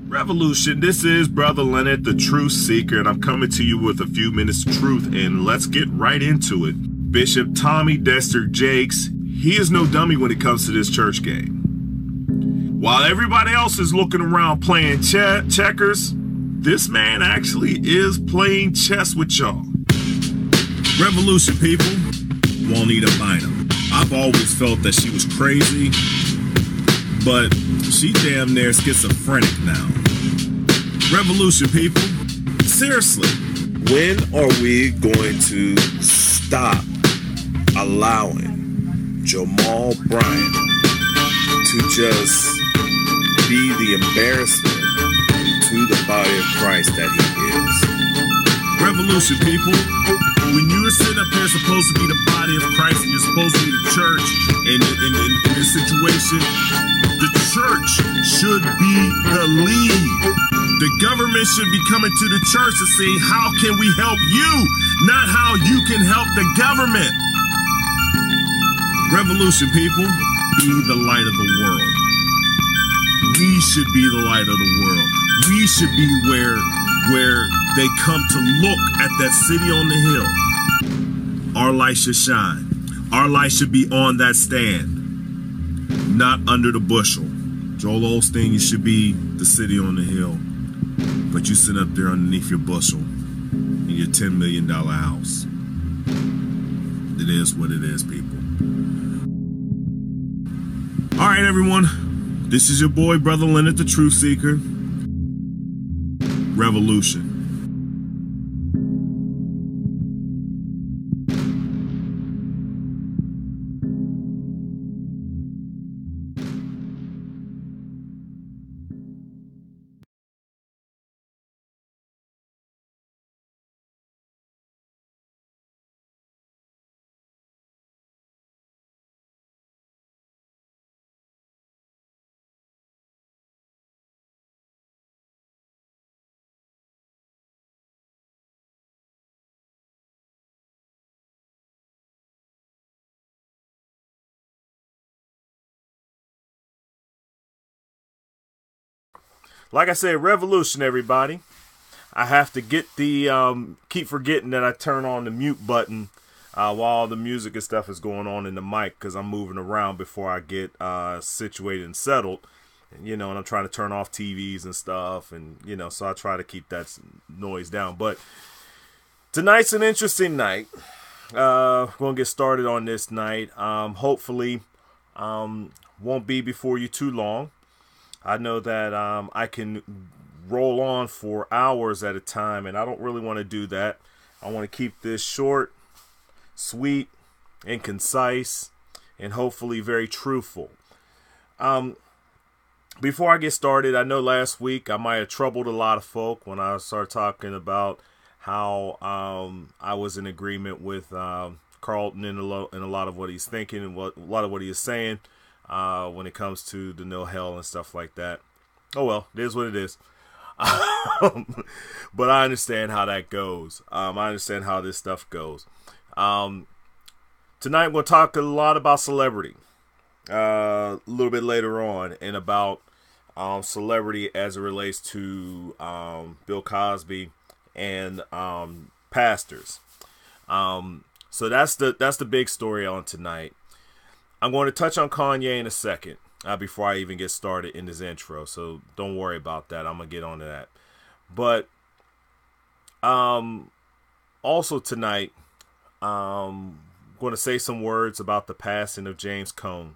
Revolution, this is Brother Leonard, the Truth Seeker, and I'm coming to you with a few minutes of truth, and let's get right into it. Bishop Tommy Dexter Jakes, he is no dummy when it comes to this church game. While everybody else is looking around playing checkers, this man actually is playing chess with y'all. Revolution, people, Juanita Bynum. I've always felt that she was crazy, but she damn near schizophrenic now. Revolution, people, seriously. When are we going to stop allowing Jamal Bryant to just be the embarrassment to the body of Christ that he is? Revolution, people, when you're sitting up here supposed to be the body of Christ and you're supposed to be the church in this situation, the church should be the lead. The government should be coming to the church to say, how can we help you? Not how you can help the government. Revolution, people, be the light of the world. We should be the light of the world. We should be where they come to look at that city on the hill. Our light should shine. Our light should be on that stand, not under the bushel. Joel Osteen, you should be the city on the hill, but you sit up there underneath your bushel in your $10 million house. It is what it is, people. All right, everyone. This is your boy, Brother Leonard, the Truth Seeker. Revolution. Like I said, revolution, everybody. I have to get the, keep forgetting that I turn on the mute button while all the music and stuff is going on in the mic, because I'm moving around before I get situated and settled. And, and I'm trying to turn off TVs and stuff, and, so I try to keep that noise down. But tonight's an interesting night. We're going to get started on this night. Hopefully, won't be before you too long. I know that I can roll on for hours at a time, and I don't really want to do that. I want to keep this short, sweet, and concise, and hopefully very truthful. Before I get started, I know last week I might have troubled a lot of folk when I started talking about how I was in agreement with Carlton in a lot of what he's thinking and a lot of what he is saying. When it comes to the no hell and stuff like that. Oh well, it is what it is. But I understand how that goes. I understand how this stuff goes. Tonight we'll talk a lot about celebrity. A little bit later on, and about celebrity as it relates to Bill Cosby and pastors. So that's the big story on tonight. I'm going to touch on Kanye in a second before I even get started in this intro, so don't worry about that. I'm going to get on to that. But also tonight, I'm going to say some words about the passing of James Cone.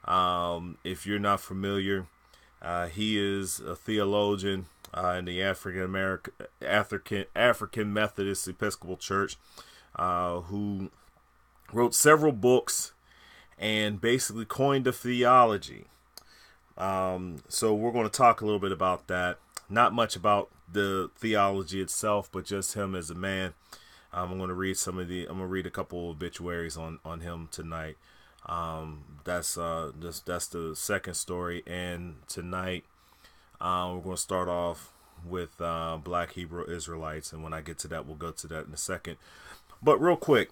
If you're not familiar, he is a theologian in the African Methodist Episcopal Church who wrote several books and basically coined a theology. So we're going to talk a little bit about that. Not much about the theology itself, but just him as a man. I'm going to read a couple of obituaries on him tonight. That's the second story. And tonight, we're going to start off with Black Hebrew Israelites. And when I get to that, we'll go to that in a second. But real quick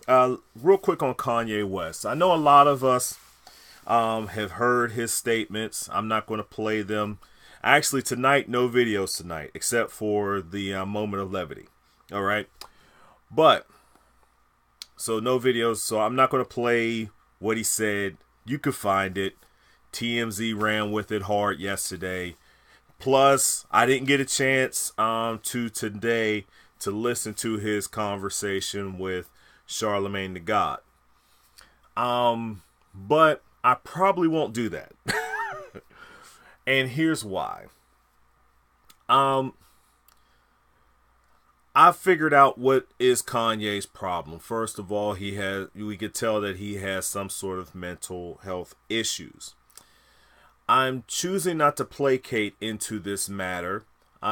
on Kanye West. I know a lot of us have heard his statements. I'm not going to play them Actually, tonight, no videos tonight, except for the moment of levity. All right. But, so no videos. So I'm not going to play what he said. You could find it. TMZ ran with it hard yesterday. Plus, I didn't get a chance to today to listen to his conversation with Charlemagne the God. But I probably won't do that. And here's why. I figured out what is Kanye's problem. First of all, we could tell that he has some sort of mental health issues. I'm choosing not to placate into this matter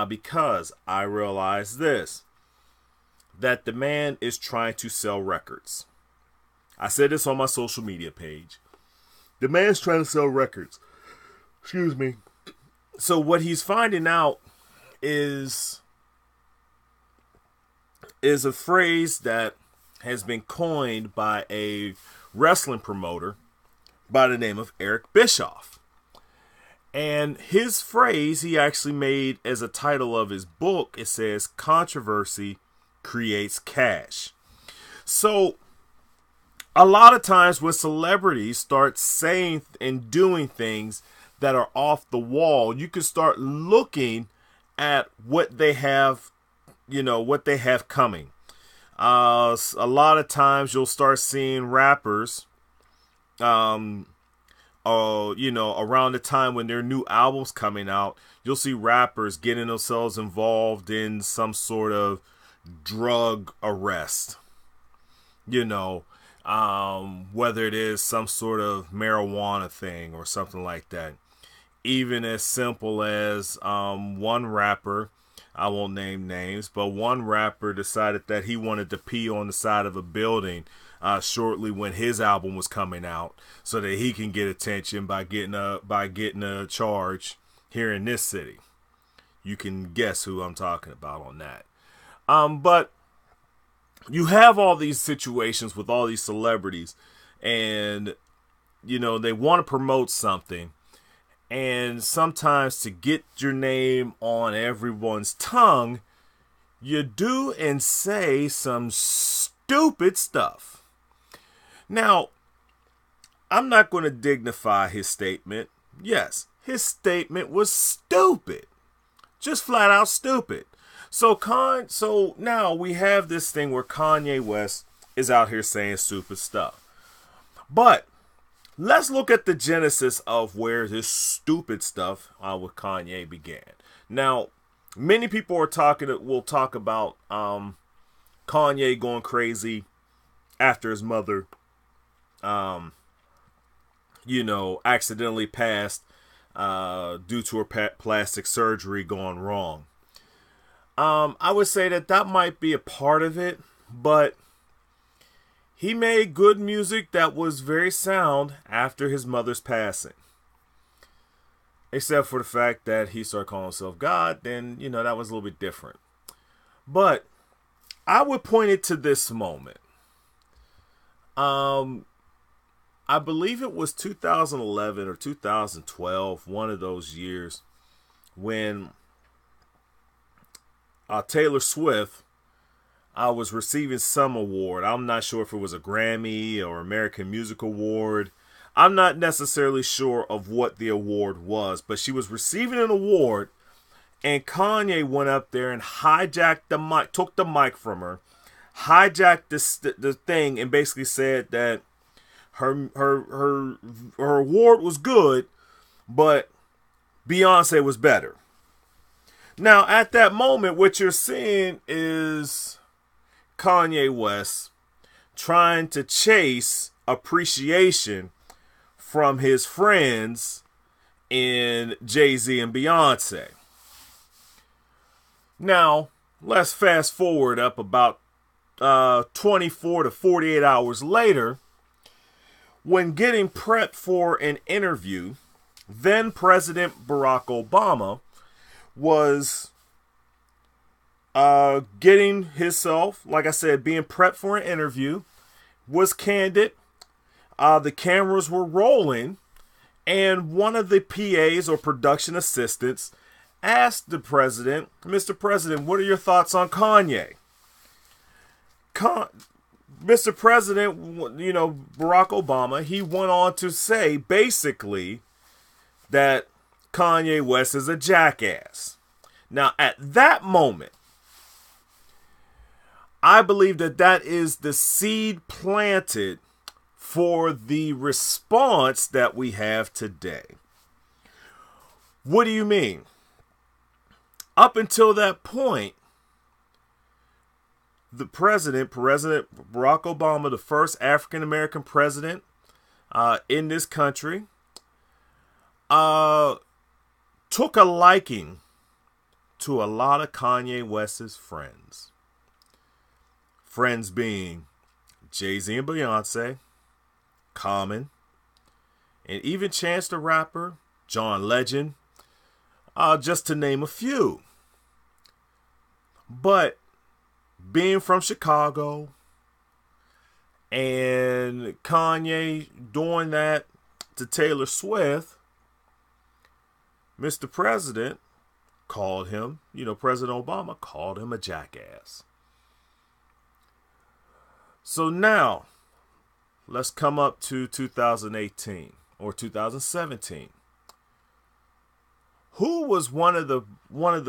because I realize this, that the man is trying to sell records. I said this on my social media page. The man's trying to sell records. Excuse me. So what he's finding out is a phrase that has been coined by a wrestling promoter by the name of Eric Bischoff. And his phrase he actually made as a title of his book. It says, "Controversy creates cash." So a lot of times when celebrities start saying and doing things that are off the wall, you can start looking at what they have, what they have coming. A lot of times you'll start seeing rappers, around the time when their new album's coming out, you'll see rappers getting themselves involved in some sort of drug arrest. Whether it is some sort of marijuana thing or something like that. Even as simple as one rapper, I won't name names, but one rapper decided that he wanted to pee on the side of a building shortly when his album was coming out, so that he can get attention by getting a charge here in this city. You can guess who I'm talking about on that. But you have all these situations with all these celebrities, and they want to promote something, and sometimes to get your name on everyone's tongue, you do and say some stupid stuff. Now, I'm not going to dignify his statement. Yes, his statement was stupid. Just flat out stupid. So now we have this thing where Kanye West is out here saying stupid stuff. But let's look at the genesis of where this stupid stuff with Kanye began. Now, many people will talk about Kanye going crazy after his mother, accidentally passed due to her plastic surgery gone wrong. I would say that might be a part of it, but he made good music that was very sound after his mother's passing. Except for the fact that he started calling himself God, then, that was a little bit different. But I would point it to this moment. I believe it was 2011 or 2012, one of those years, when Taylor Swift was receiving some award. I'm not sure if it was a Grammy or American Music Award. I'm not necessarily sure of what the award was, but she was receiving an award, and Kanye went up there and hijacked the mic, took the mic from her, hijacked the thing, and basically said that her award was good, but Beyonce was better. Now, at that moment, what you're seeing is Kanye West trying to chase appreciation from his friends in Jay-Z and Beyonce. Now, let's fast forward up about 24 to 48 hours later, when getting prepped for an interview, then President Barack Obama was getting himself, like I said, being prepped for an interview, was candid. The cameras were rolling, and one of the PAs or production assistants asked the president, Mr. President, what are your thoughts on Kanye? Mr. President, Barack Obama, he went on to say basically that Kanye West is a jackass. Now, at that moment, I believe that is the seed planted for the response that we have today. What do you mean? Up until that point, the President Barack Obama, the first African-American president in this country, took a liking to a lot of Kanye West's friends. Friends being Jay-Z and Beyonce, Common, and even Chance the Rapper, John Legend, just to name a few. But being from Chicago and Kanye doing that to Taylor Swift, Mr. President called him, President Obama called him a jackass. So now, let's come up to 2018 or 2017. Who was one of the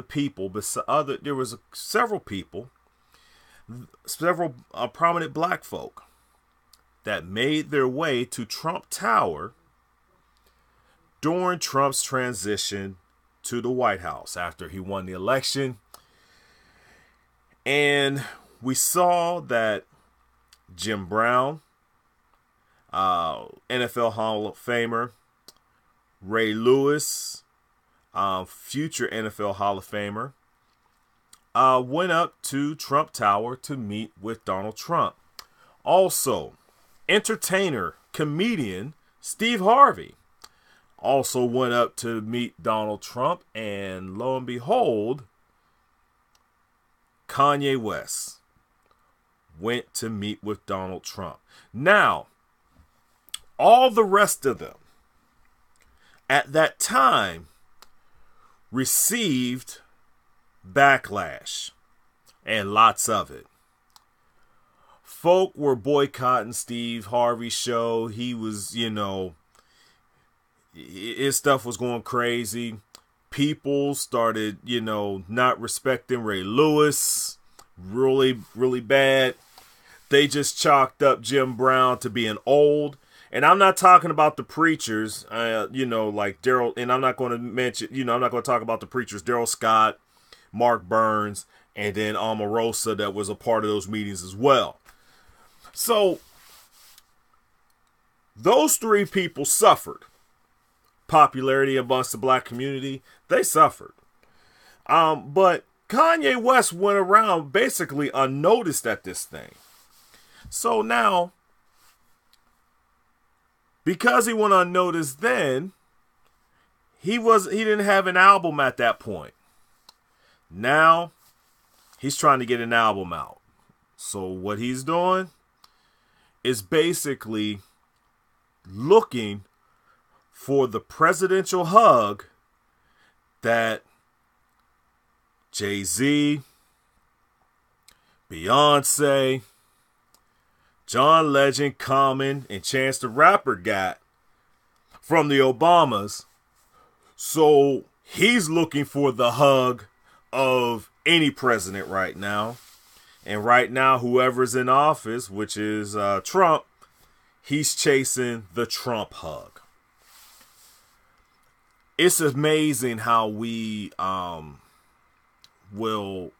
people? There was several people, several prominent black folk that made their way to Trump Tower during Trump's transition to the White House after he won the election. And we saw that Jim Brown, NFL Hall of Famer, Ray Lewis, future NFL Hall of Famer, went up to Trump Tower to meet with Donald Trump. Also, entertainer, comedian Steve Harvey also went up to meet Donald Trump, and lo and behold, Kanye West went to meet with Donald Trump. Now, all the rest of them at that time received backlash, and lots of it. Folk were boycotting Steve Harvey's show. He was, his stuff was going crazy. People started, not respecting Ray Lewis really, really bad. They just chalked up Jim Brown to being old. And I'm not talking about the preachers, like Daryl, and I'm not going to mention, I'm not going to talk about the preachers, Daryl Scott, Mark Burns, and then Omarosa that was a part of those meetings as well. So those three people suffered popularity amongst the black community. They suffered. But Kanye West went around basically unnoticed at this thing. So now, because he went unnoticed then, he didn't have an album at that point. Now, he's trying to get an album out. So what he's doing is basically looking for the presidential hug that Jay-Z, Beyonce, John Legend, Common, and Chance the Rapper got from the Obamas. So he's looking for the hug of any president right now. And right now, whoever's in office, which is Trump, he's chasing the Trump hug. It's amazing how we will,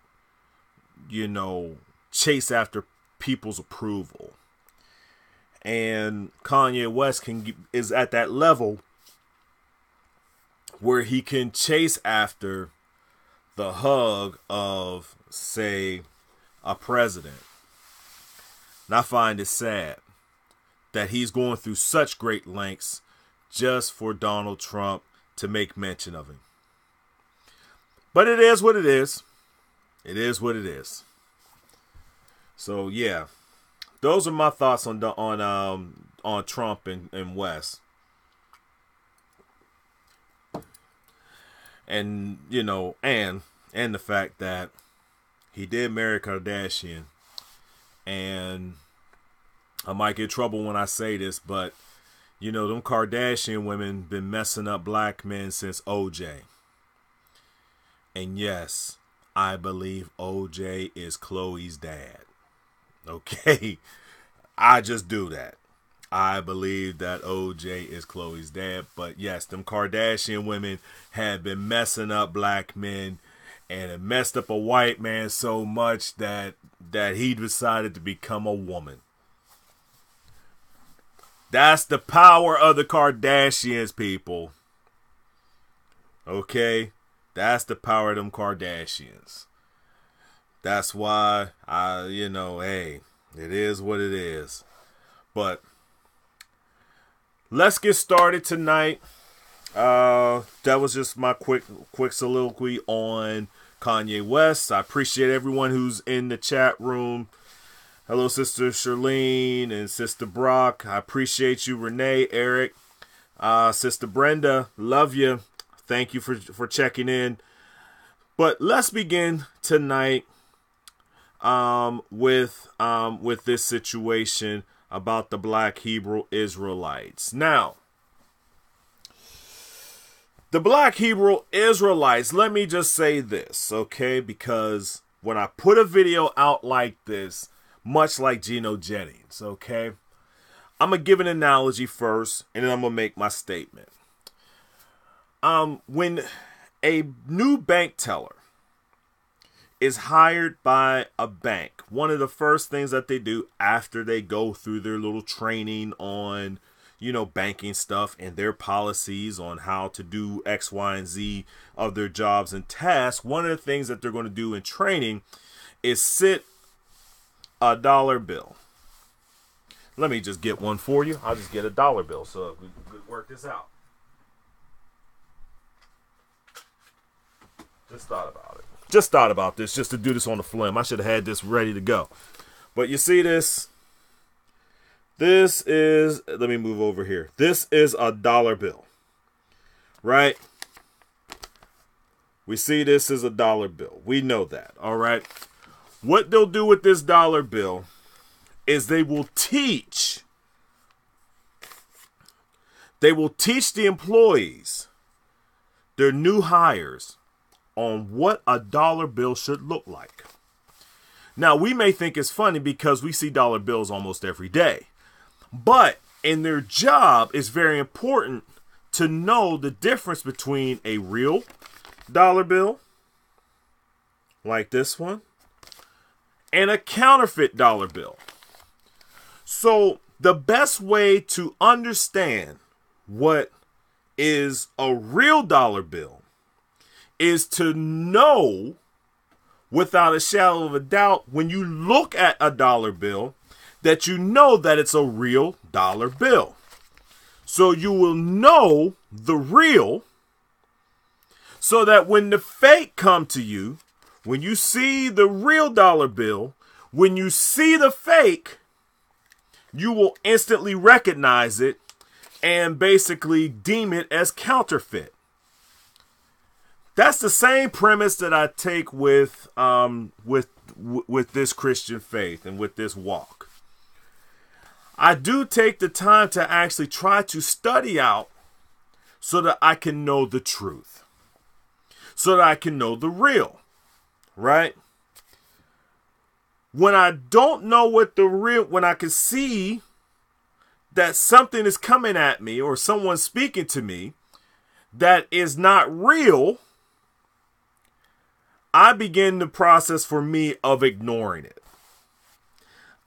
chase after people's approval. And Kanye West is at that level where he can chase after the hug of, say, a president. And I find it sad that he's going through such great lengths just for Donald Trump to make mention of him. But it is what it is. It is what it is. So yeah, those are my thoughts on Trump and West. And, you know, and the fact that he did marry Kardashian. And I might get trouble when I say this, but, you know, them Kardashian women been messing up black men since OJ. And yes, I believe OJ is Chloe's dad. Okay? I just do that. I believe that OJ is Chloe's dad. But yes, them Kardashian women have been messing up black men, and it messed up a white man so much that he decided to become a woman. That's the power of the Kardashians, people. Okay? That's the power of them Kardashians. That's why hey, it is what it is. But let's get started tonight. That was just my quick soliloquy on Kanye West. I appreciate everyone who's in the chat room. Hello, Sister Charlene and Sister Brock. I appreciate you, Renee, Eric, Sister Brenda. Love you. Thank you for checking in. But let's begin tonight with this situation about the black Hebrew Israelites. Now, the black Hebrew Israelites, let me just say this, okay? Because when I put a video out like this, much like Geno Jennings, okay? I'm going to give an analogy first, and then I'm going to make my statement. When a new bank teller is hired by a bank, one of the first things that they do after they go through their little training on, you know, banking stuff and their policies on how to do X, Y, and Z of their jobs and tasks, one of the things that they're going to do in training is sit a dollar bill. Let me just get one for you. I'll just get a dollar bill so we could work this out. Just thought about this just to do this on the flim. I should have had this ready to go. But you see this? This is, let me move over here. This is a dollar bill, right? We see this is a dollar bill. We know that, all right? What they'll do with this dollar bill is they will teach the employees, their new hires, on what a dollar bill should look like. Now, we may think it's funny because we see dollar bills almost every day. But in their job, it's very important to know the difference between a real dollar bill, like this one, and a counterfeit dollar bill. So the best way to understand what is a real dollar bill is to know without a shadow of a doubt, when you look at a dollar bill, that you know that it's a real dollar bill. So you will know the real, so that when the fake come to you, when you see the real dollar bill, when you see the fake, you will instantly recognize it and basically deem it as counterfeit. That's the same premise that I take with this Christian faith and with this walk. I do take the time to actually try to study out so that I can know the truth, so that I can know the real, right? When I don't know what the real, when I can see that something is coming at me or someone speaking to me that is not real, I begin the process for me of ignoring it.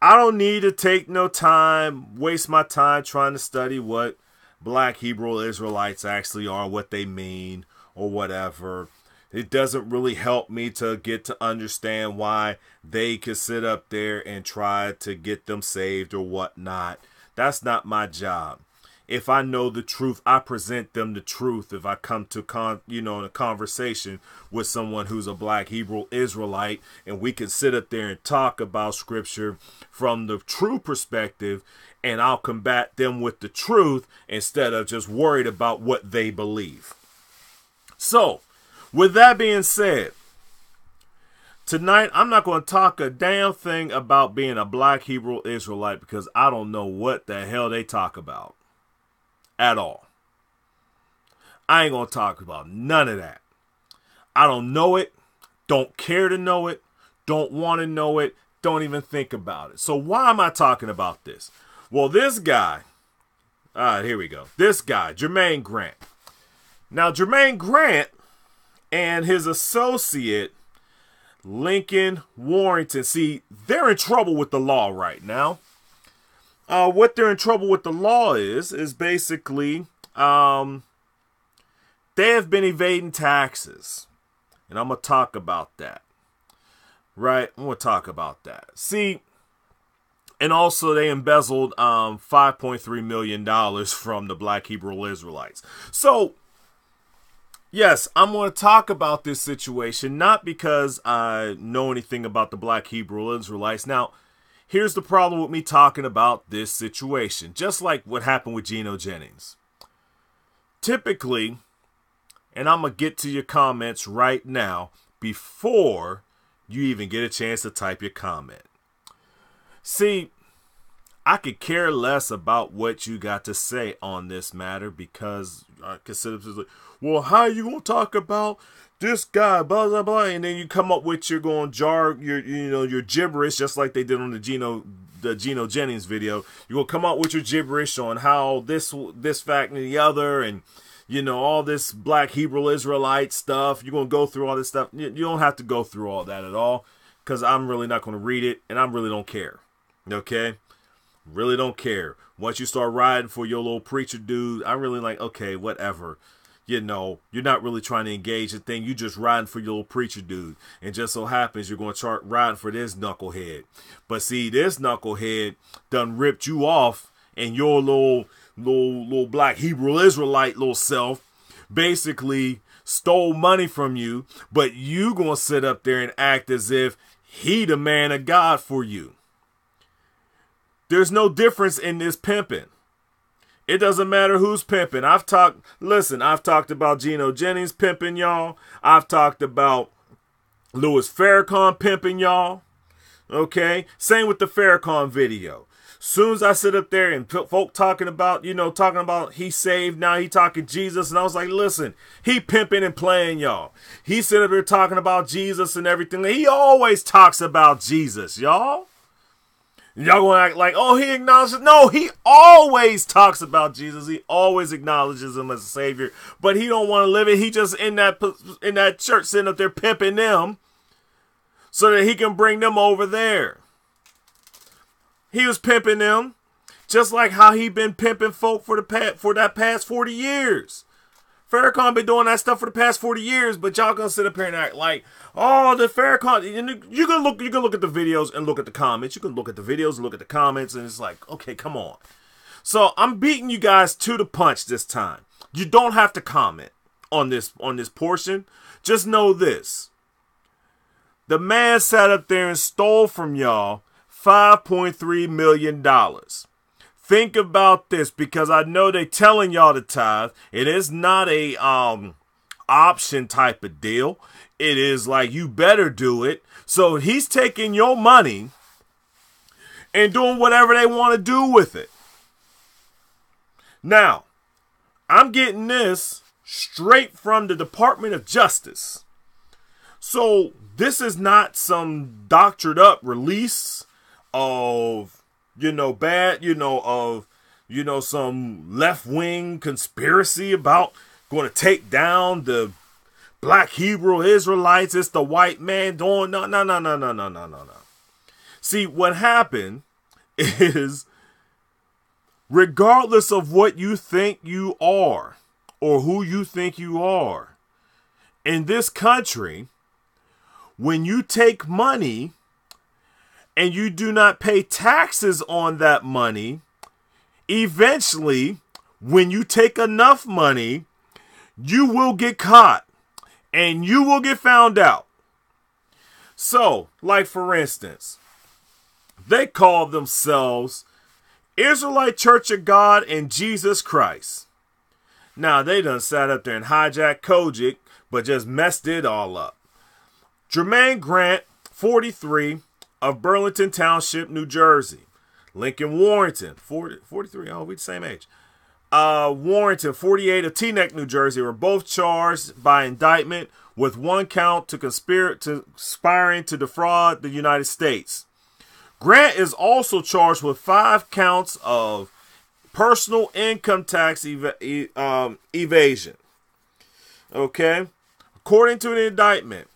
I don't need to take no time, waste my time trying to study what black Hebrew Israelites actually are, what they mean, or whatever. It doesn't really help me to get to understand why they could sit up there and try to get them saved or whatnot. That's not my job. If I know the truth, I present them the truth. If I come to in a conversation with someone who's a black Hebrew Israelite, and we can sit up there and talk about scripture from the true perspective, and I'll combat them with the truth instead of just worried about what they believe. So, With that being said, tonight I'm not going to talk a damn thing about being a black Hebrew Israelite because I don't know what the hell they talk about at all. I ain't going to talk about none of that. I don't know it, don't care to know it, don't want to know it, don't even think about it. So why am I talking about this? Well, this guy, here we go. This guy, Jermaine Grant. Now, Jermaine Grant and his associate, Lincoln Warrington, see, they're in trouble with the law right now. What they're in trouble with the law is basically they have been evading taxes. And I'm going to talk about that. Right? I'm going to talk about that. See, and also they embezzled $5.3 million from the black Hebrew Israelites. So, yes, I'm going to talk about this situation, not because I know anything about the black Hebrew Israelites. Now, here's the problem with me talking about this situation. Just like what happened with Geno Jennings. Typically, and I'm going to get to your comments right now before you even get a chance to type your comment. See, I could care less about what you got to say on this matter because I consider this like, well, how are you going to talk about this guy, blah, blah, blah, and then you come up with your going jar, your gibberish, just like they did on the Geno Jennings video. You're going to come up with your gibberish on how this fact and the other, and all this black Hebrew Israelite stuff. You're going to go through all this stuff. You don't have to go through all that at all because I'm really not going to read it, and I really don't care. Okay? Really don't care. Once you start riding for your little preacher dude, I'm really like, okay, whatever. You're not really trying to engage the thing. You just riding for your little preacher dude. And just so happens you're going to start riding for this knucklehead. But see, this knucklehead done ripped you off and your little black Hebrew Israelite little self basically stole money from you, but you gonna sit up there and act as if he the man of God for you. There's no difference in this pimping. It doesn't matter who's pimping. I've talked about Geno Jennings pimping y'all. I've talked about Louis Farrakhan pimping y'all. Okay? Same with the Farrakhan video. Soon as I sit up there and folk talking about he saved, now he talking Jesus, and I was like, listen, he pimping and playing y'all. He sit up here talking about Jesus and everything. He always talks about Jesus, y'all. Y'all gonna act like, oh, he acknowledges. No, he always talks about Jesus. He always acknowledges him as a savior, but he don't want to live it. He just in that church sitting up there pimping them so that he can bring them over there. He was pimping them, just like how he been pimping folk for that past 40 years. Farrakhan been doing that stuff for the past 40 years, but y'all gonna sit up here and act like, oh, the Farrakhan. You can look at the videos and look at the comments. You can look at the videos and look at the comments, and it's like, okay, come on. So I'm beating you guys to the punch this time. You don't have to comment on this portion. Just know this: the man sat up there and stole from y'all $5.3 million. Think about this, because I know they telling y'all to tithe. It is not a option type of deal. It is like you better do it. So he's taking your money and doing whatever they want to do with it. Now, I'm getting this straight from the Department of Justice. So this is not some doctored up release of, some left-wing conspiracy about going to take down the black Hebrew Israelites. It's the white man doing no. See, what happened is, regardless of what you think you are or who you think you are, in this country, when you take money and you do not pay taxes on that money, eventually, when you take enough money, you will get caught and you will get found out. So, like for instance, they call themselves Israelite Church of God and Jesus Christ. Now, they done sat up there and hijacked Kojic, but just messed it all up. Jermaine Grant, 43, of Burlington Township, New Jersey. Lincoln Warrington, 43, oh, we the same age. Warrington, 48, of Teaneck, New Jersey, were both charged by indictment with one count to conspiring to defraud the United States. Grant is also charged with 5 counts of personal income tax evasion. Okay? According to the indictment,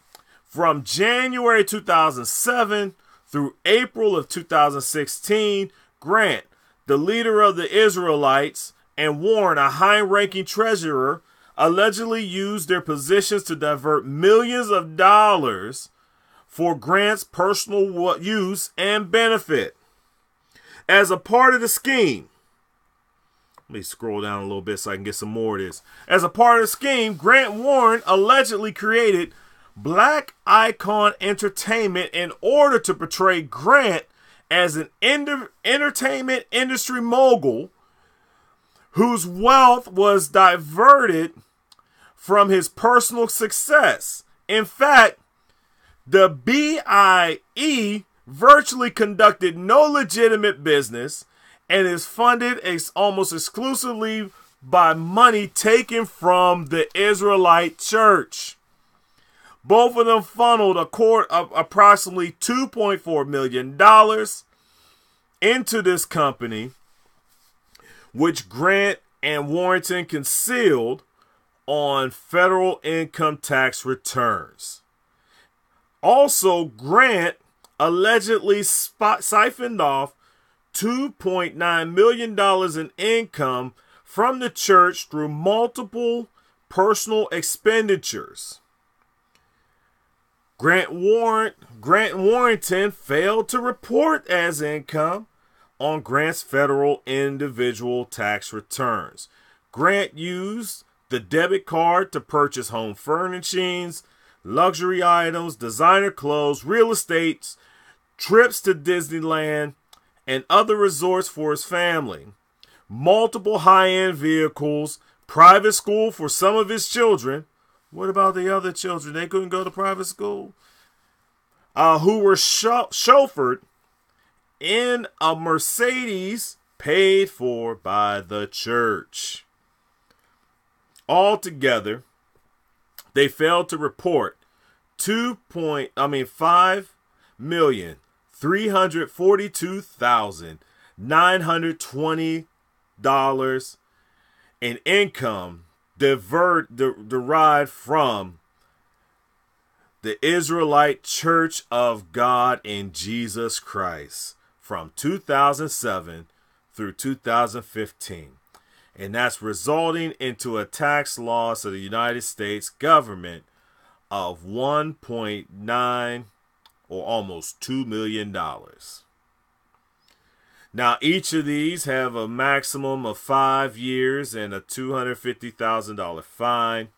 from January 2007 through April of 2016, Grant, the leader of the Israelites, and Warren, a high-ranking treasurer, allegedly used their positions to divert millions of dollars for Grant's personal use and benefit. As a part of the scheme, let me scroll down a little bit so I can get some more of this. As a part of the scheme, Grant Warren allegedly created Black Icon Entertainment in order to portray Grant as an entertainment industry mogul whose wealth was diverted from his personal success. In fact, the BIE virtually conducted no legitimate business and is funded almost exclusively by money taken from the Israelite church. Both of them funneled approximately $2.4 million into this company, which Grant and Warrington concealed on federal income tax returns. Also, Grant allegedly siphoned off $2.9 million in income from the church through multiple personal expenditures. Grant and Warrington failed to report as income on Grant's federal individual tax returns. Grant used the debit card to purchase home furnishings, luxury items, designer clothes, real estate, trips to Disneyland, and other resorts for his family, multiple high-end vehicles, private school for some of his children. What about the other children? They couldn't go to private school? Who were chauffeured in a Mercedes paid for by the church. Altogether, they failed to report $5,342,920 in income derived from the Israelite Church of God in Jesus Christ from 2007 through 2015. And that's resulting into a tax loss of the United States government of $1.9 or almost $2 million. Now, each of these have a maximum of 5 years and a $250,000 fine.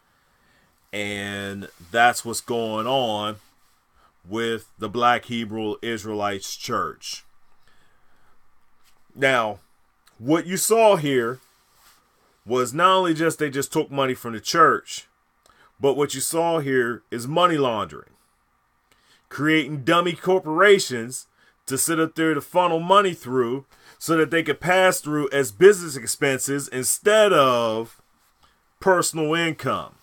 And that's what's going on with the Black Hebrew Israelites Church. Now, what you saw here was not only just they just took money from the church, but what you saw here is money laundering. Creating dummy corporations to sit up there to funnel money through so that they could pass through as business expenses instead of personal income.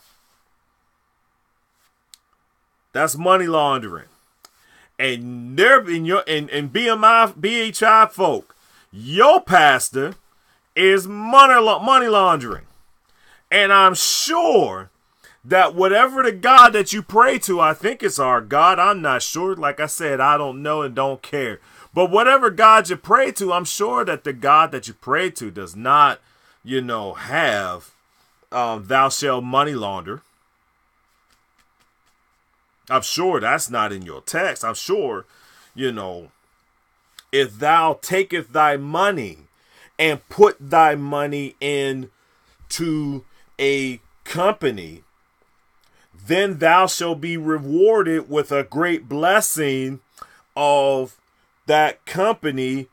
That's money laundering. And they're in your and BHI folk, your pastor is money laundering. And I'm sure that whatever the God that you pray to, I think it's our God, I'm not sure. Like I said, I don't know and don't care. But whatever God you pray to, I'm sure that the God that you pray to does not, have thou shalt money launder. I'm sure that's not in your text. I'm sure, if thou taketh thy money and put thy money into a company, then thou shalt be rewarded with a great blessing of that company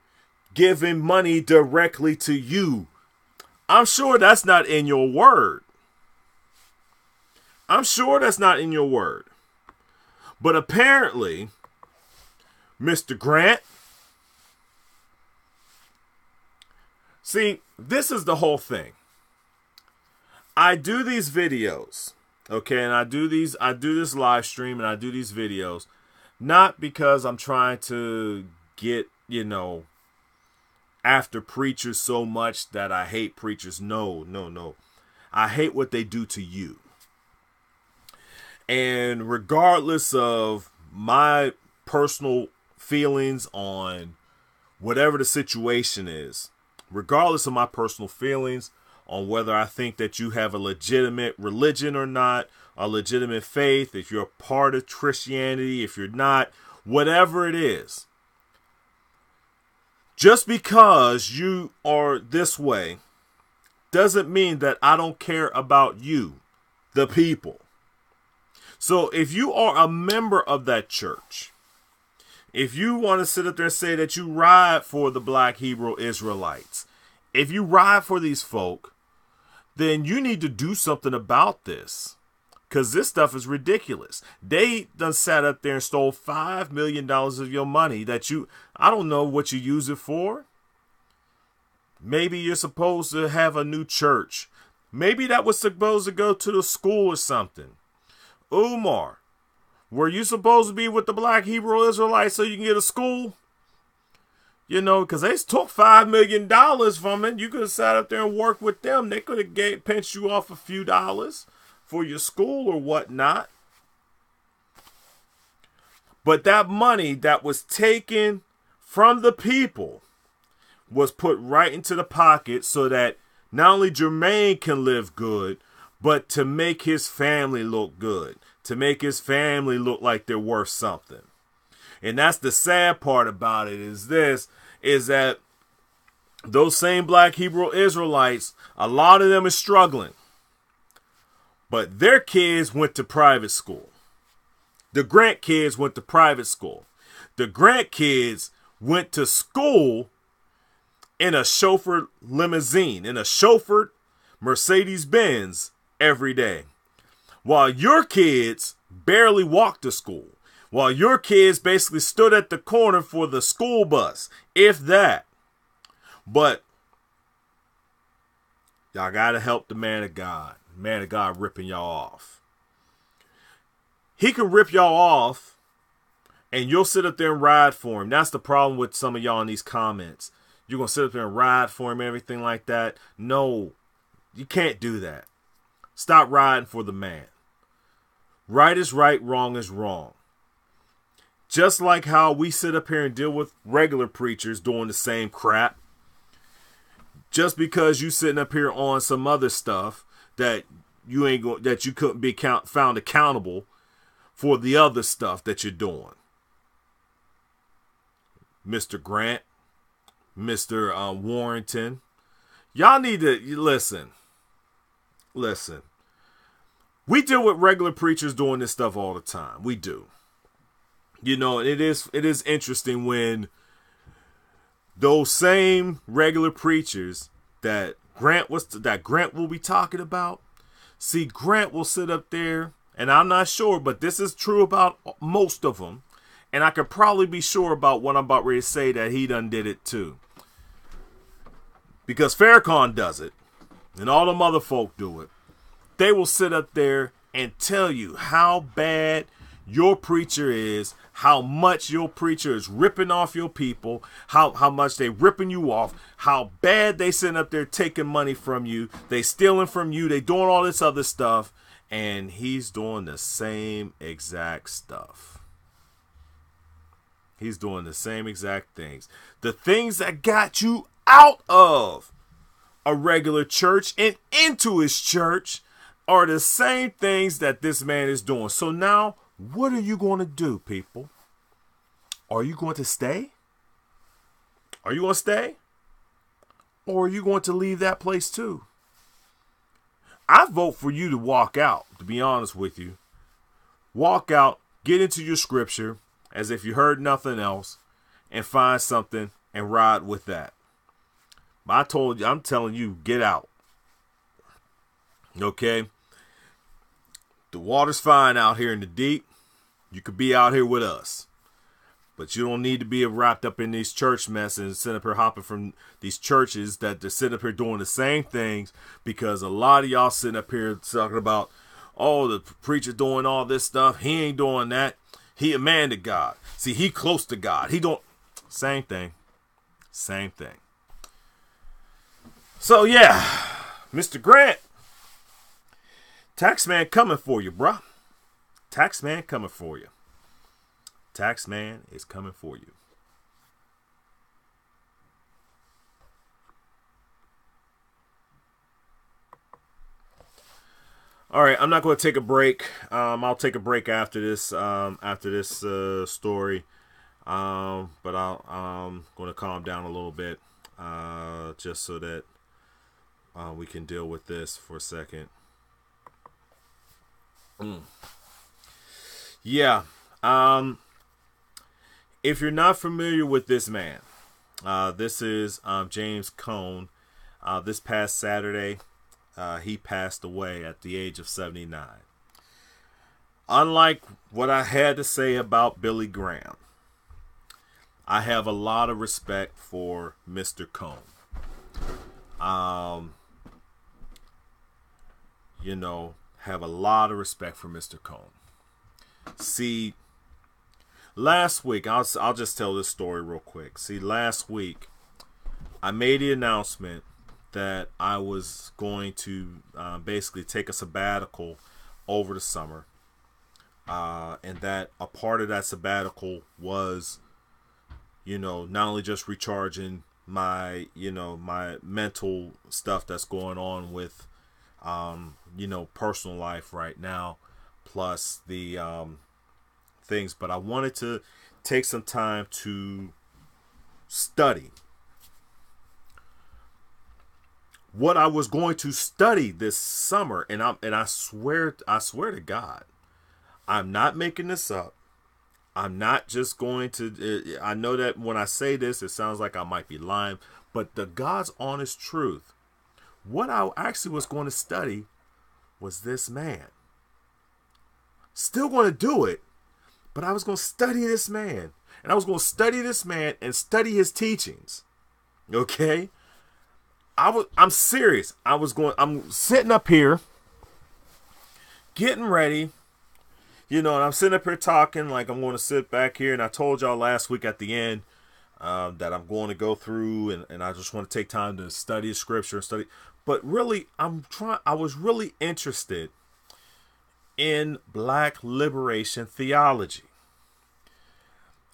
giving money directly to you I'm sure that's not in your word. I'm sure that's not in your word. But apparently, Mr. Grant, see, this is the whole thing. I do these videos, okay, and I do this live stream and I do these videos, not because I'm trying to get, after preachers so much that I hate preachers. No. I hate what they do to you. And regardless of my personal feelings on whatever the situation is, regardless of my personal feelings on whether I think that you have a legitimate religion or not, a legitimate faith, if you're a part of Christianity, if you're not, whatever it is, just because you are this way doesn't mean that I don't care about you, the people. So if you are a member of that church, if you want to sit up there and say that you ride for the Black Hebrew Israelites, if you ride for these folk, then you need to do something about this. Because this stuff is ridiculous. They done sat up there and stole $5 million of your money that I don't know what you use it for. Maybe you're supposed to have a new church. Maybe that was supposed to go to the school or something. Umar, were you supposed to be with the Black Hebrew Israelites so you can get a school? Because they took $5 million from it. You could have sat up there and worked with them. They could have pinched you off a few dollars for your school or whatnot. But that money that was taken from the people was put right into the pocket so that not only Jermaine can live good, but to make his family look good, to make his family look like they're worth something. And that's the sad part about it is that those same Black Hebrew Israelites, a lot of them are struggling. But their kids went to private school. The Grant kids went to private school. The Grant kids went to school in a chauffeured limousine, in a chauffeured Mercedes-Benz every day. While your kids barely walked to school. While your kids basically stood at the corner for the school bus, if that. But y'all got to help the man of God. Man of God ripping y'all off. He can rip y'all off and you'll sit up there and ride for him. That's the problem with some of y'all in these comments. You're going to sit up there and ride for him, everything like that. No, you can't do that. Stop riding for the man. Right is right, wrong is wrong. Just like how we sit up here and deal with regular preachers doing the same crap. Just because you sitting up here on some other stuff that you couldn't be found accountable for the other stuff that you're doing. Mr. Grant, Mr. Warrington, y'all need to listen. Listen. We deal with regular preachers doing this stuff all the time. We do. It is interesting when those same regular preachers that Grant will be talking about. See, Grant will sit up there, and I'm not sure, but this is true about most of them. And I could probably be sure about what I'm about ready to say that he done did it too. Because Farrakhan does it, and all them other folk do it. They will sit up there and tell you how bad your preacher is, how much your preacher is ripping off your people, how much they ripping you off, how bad they sitting up there taking money from you, they stealing from you, they doing all this other stuff, and he's doing the same exact stuff. He's doing the same exact things. The things that got you out of a regular church and into his church are the same things that this man is doing. So now, what are you going to do, people? Are you going to stay? Are you going to stay? Or are you going to leave that place too? I vote for you to walk out, to be honest with you. Walk out, get into your scripture as if you heard nothing else, and find something and ride with that. I'm telling you, get out. Okay? The water's fine out here in the deep. You could be out here with us. But you don't need to be wrapped up in these church messes and sitting up here hopping from these churches that they're sitting up here doing the same things, because a lot of y'all sitting up here talking about, oh, the preacher doing all this stuff. He ain't doing that. He a man to God. See, he close to God. He don't. Same thing. Same thing. So, yeah, Mr. Grant, Taxman coming for you, bruh. Taxman coming for you. Taxman is coming for you. All right, I'm not going to take a break. I'll take a break after this story. But I'm going to calm down a little bit, just so that we can deal with this for a second. Yeah. If you're not familiar with this man, this is James Cone. This past Saturday, he passed away at the age of 79. Unlike what I had to say about Billy Graham, I have a lot of respect for Mr. Cone. Have a lot of respect for Mr. Cone. See, last week, I'll just tell this story real quick. See, last week, I made the announcement that I was going to basically take a sabbatical over the summer. And that a part of that sabbatical was, not only just recharging my, my mental stuff that's going on with, personal life right now, plus the things, but I wanted to take some time to study what I was going to study this summer, and I swear to God, I'm not making this up. I'm not just going to. I know that when I say this, it sounds like I might be lying, but the God's honest truth, what I actually was going to study was this man. Still going to do it, but I was going to study this man. And I was going to study this man and study his teachings. Okay? I'm serious. I'm sitting up here, getting ready, and I'm sitting up here talking like I'm going to sit back here. And I told y'all last week at the end that I'm going to go through and I just want to take time to study scripture and study. But really, I was really interested in black liberation theology.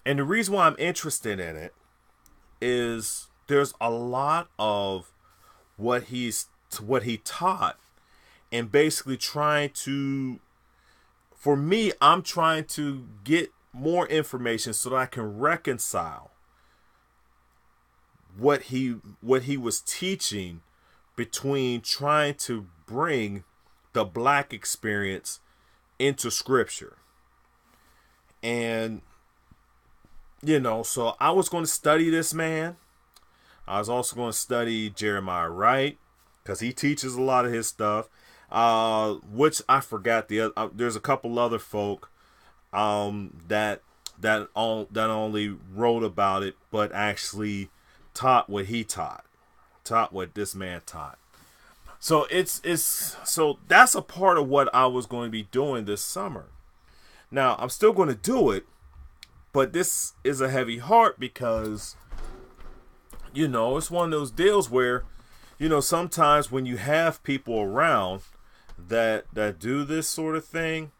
And the reason why I'm interested in it is there's a lot of what he taught, and basically for me, I'm trying to get more information so that I can reconcile what he was teaching between trying to bring the black experience into scripture. And so I was going to study this man. I was also going to study Jeremiah Wright, because he teaches a lot of his stuff, which I forgot. There's a couple other folk that only wrote about it, but actually taught what he taught what this man taught. So so that's a part of what I was going to be doing this summer. Now I'm still going to do it, but this is a heavy heart because, it's one of those deals where, sometimes when you have people around that do this sort of thing,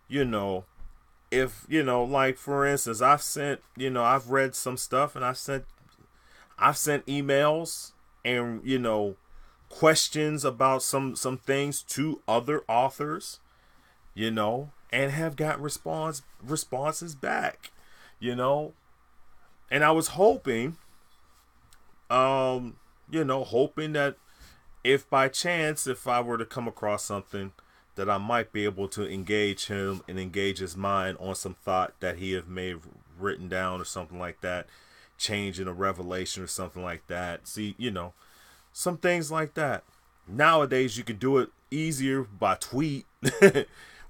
if, like for instance, I've read some stuff and I've sent emails and, questions about some things to other authors, and have got responses back, and I was hoping, hoping that if by chance, if I were to come across something, that I might be able to engage him and engage his mind on some thought that he may have written down or something like that, changing a revelation or something like that. See, some things like that. Nowadays, you can do it easier by tweet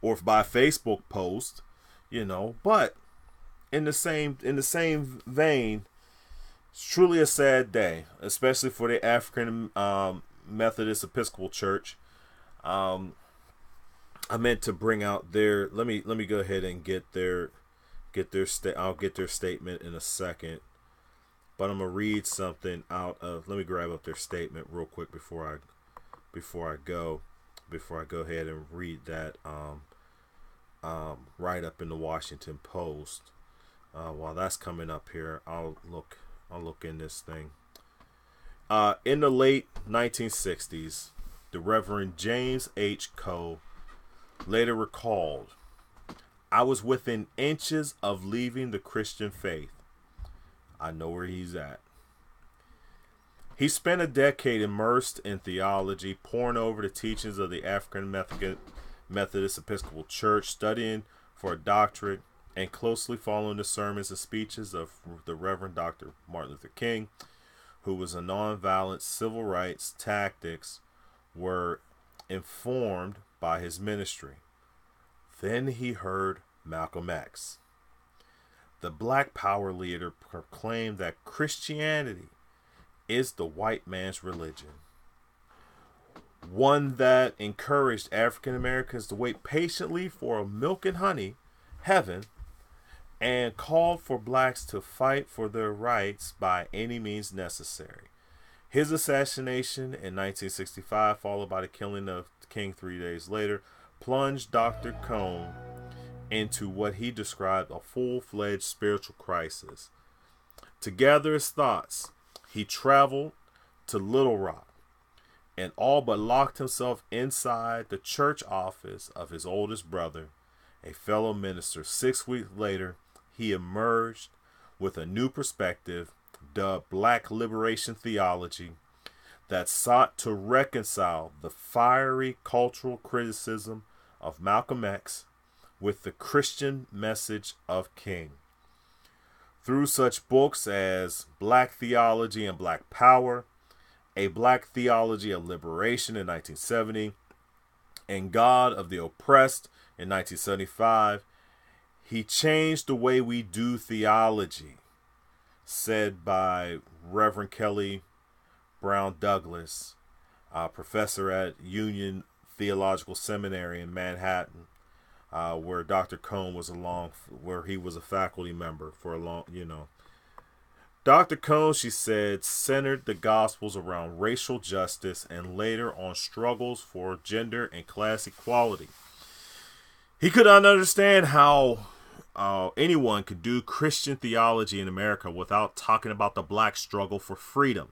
or by Facebook post, you know. But in the same vein, it's truly a sad day, especially for the African Methodist Episcopal Church. I meant to bring out their. Let me go ahead and I'll get their statement in a second, but I'm gonna read something out of. Let me grab up their statement real quick before I go ahead and read that write up in the Washington Post. While that's coming up here, I'll look in this thing. In the late 1960s, the Reverend James H. Coe later recalled, "I was within inches of leaving the Christian faith. I know where he's at." He spent a decade immersed in theology, poring over the teachings of the African Methodist Episcopal Church, studying for a doctorate, and closely following the sermons and speeches of the Reverend Dr. Martin Luther King, who was a nonviolent civil rights tactics were informed by his ministry. Then he heard Malcolm X. The Black Power leader proclaimed that Christianity is the white man's religion, one that encouraged African Americans to wait patiently for a milk and honey heaven, and called for blacks to fight for their rights by any means necessary. His assassination in 1965, followed by the killing of King 3 days later, plunged Dr. Cone into what he described a full-fledged spiritual crisis. To gather his thoughts, he traveled to Little Rock and all but locked himself inside the church office of his oldest brother, a fellow minister. 6 weeks later, he emerged with a new perspective, dubbed Black Liberation Theology, that sought to reconcile the fiery cultural criticism of Malcolm X with the Christian message of King. Through such books as Black Theology and Black Power, A Black Theology of Liberation in 1970, and God of the Oppressed in 1975, he changed the way we do theology, said by Reverend Kelly Brown Douglas, professor at Union Theological Seminary in Manhattan, where Dr. Cone was where he was a faculty member for a long, Dr. Cone, she said, centered the Gospels around racial justice and later on struggles for gender and class equality. He could not understand how anyone could do Christian theology in America without talking about the black struggle for freedom,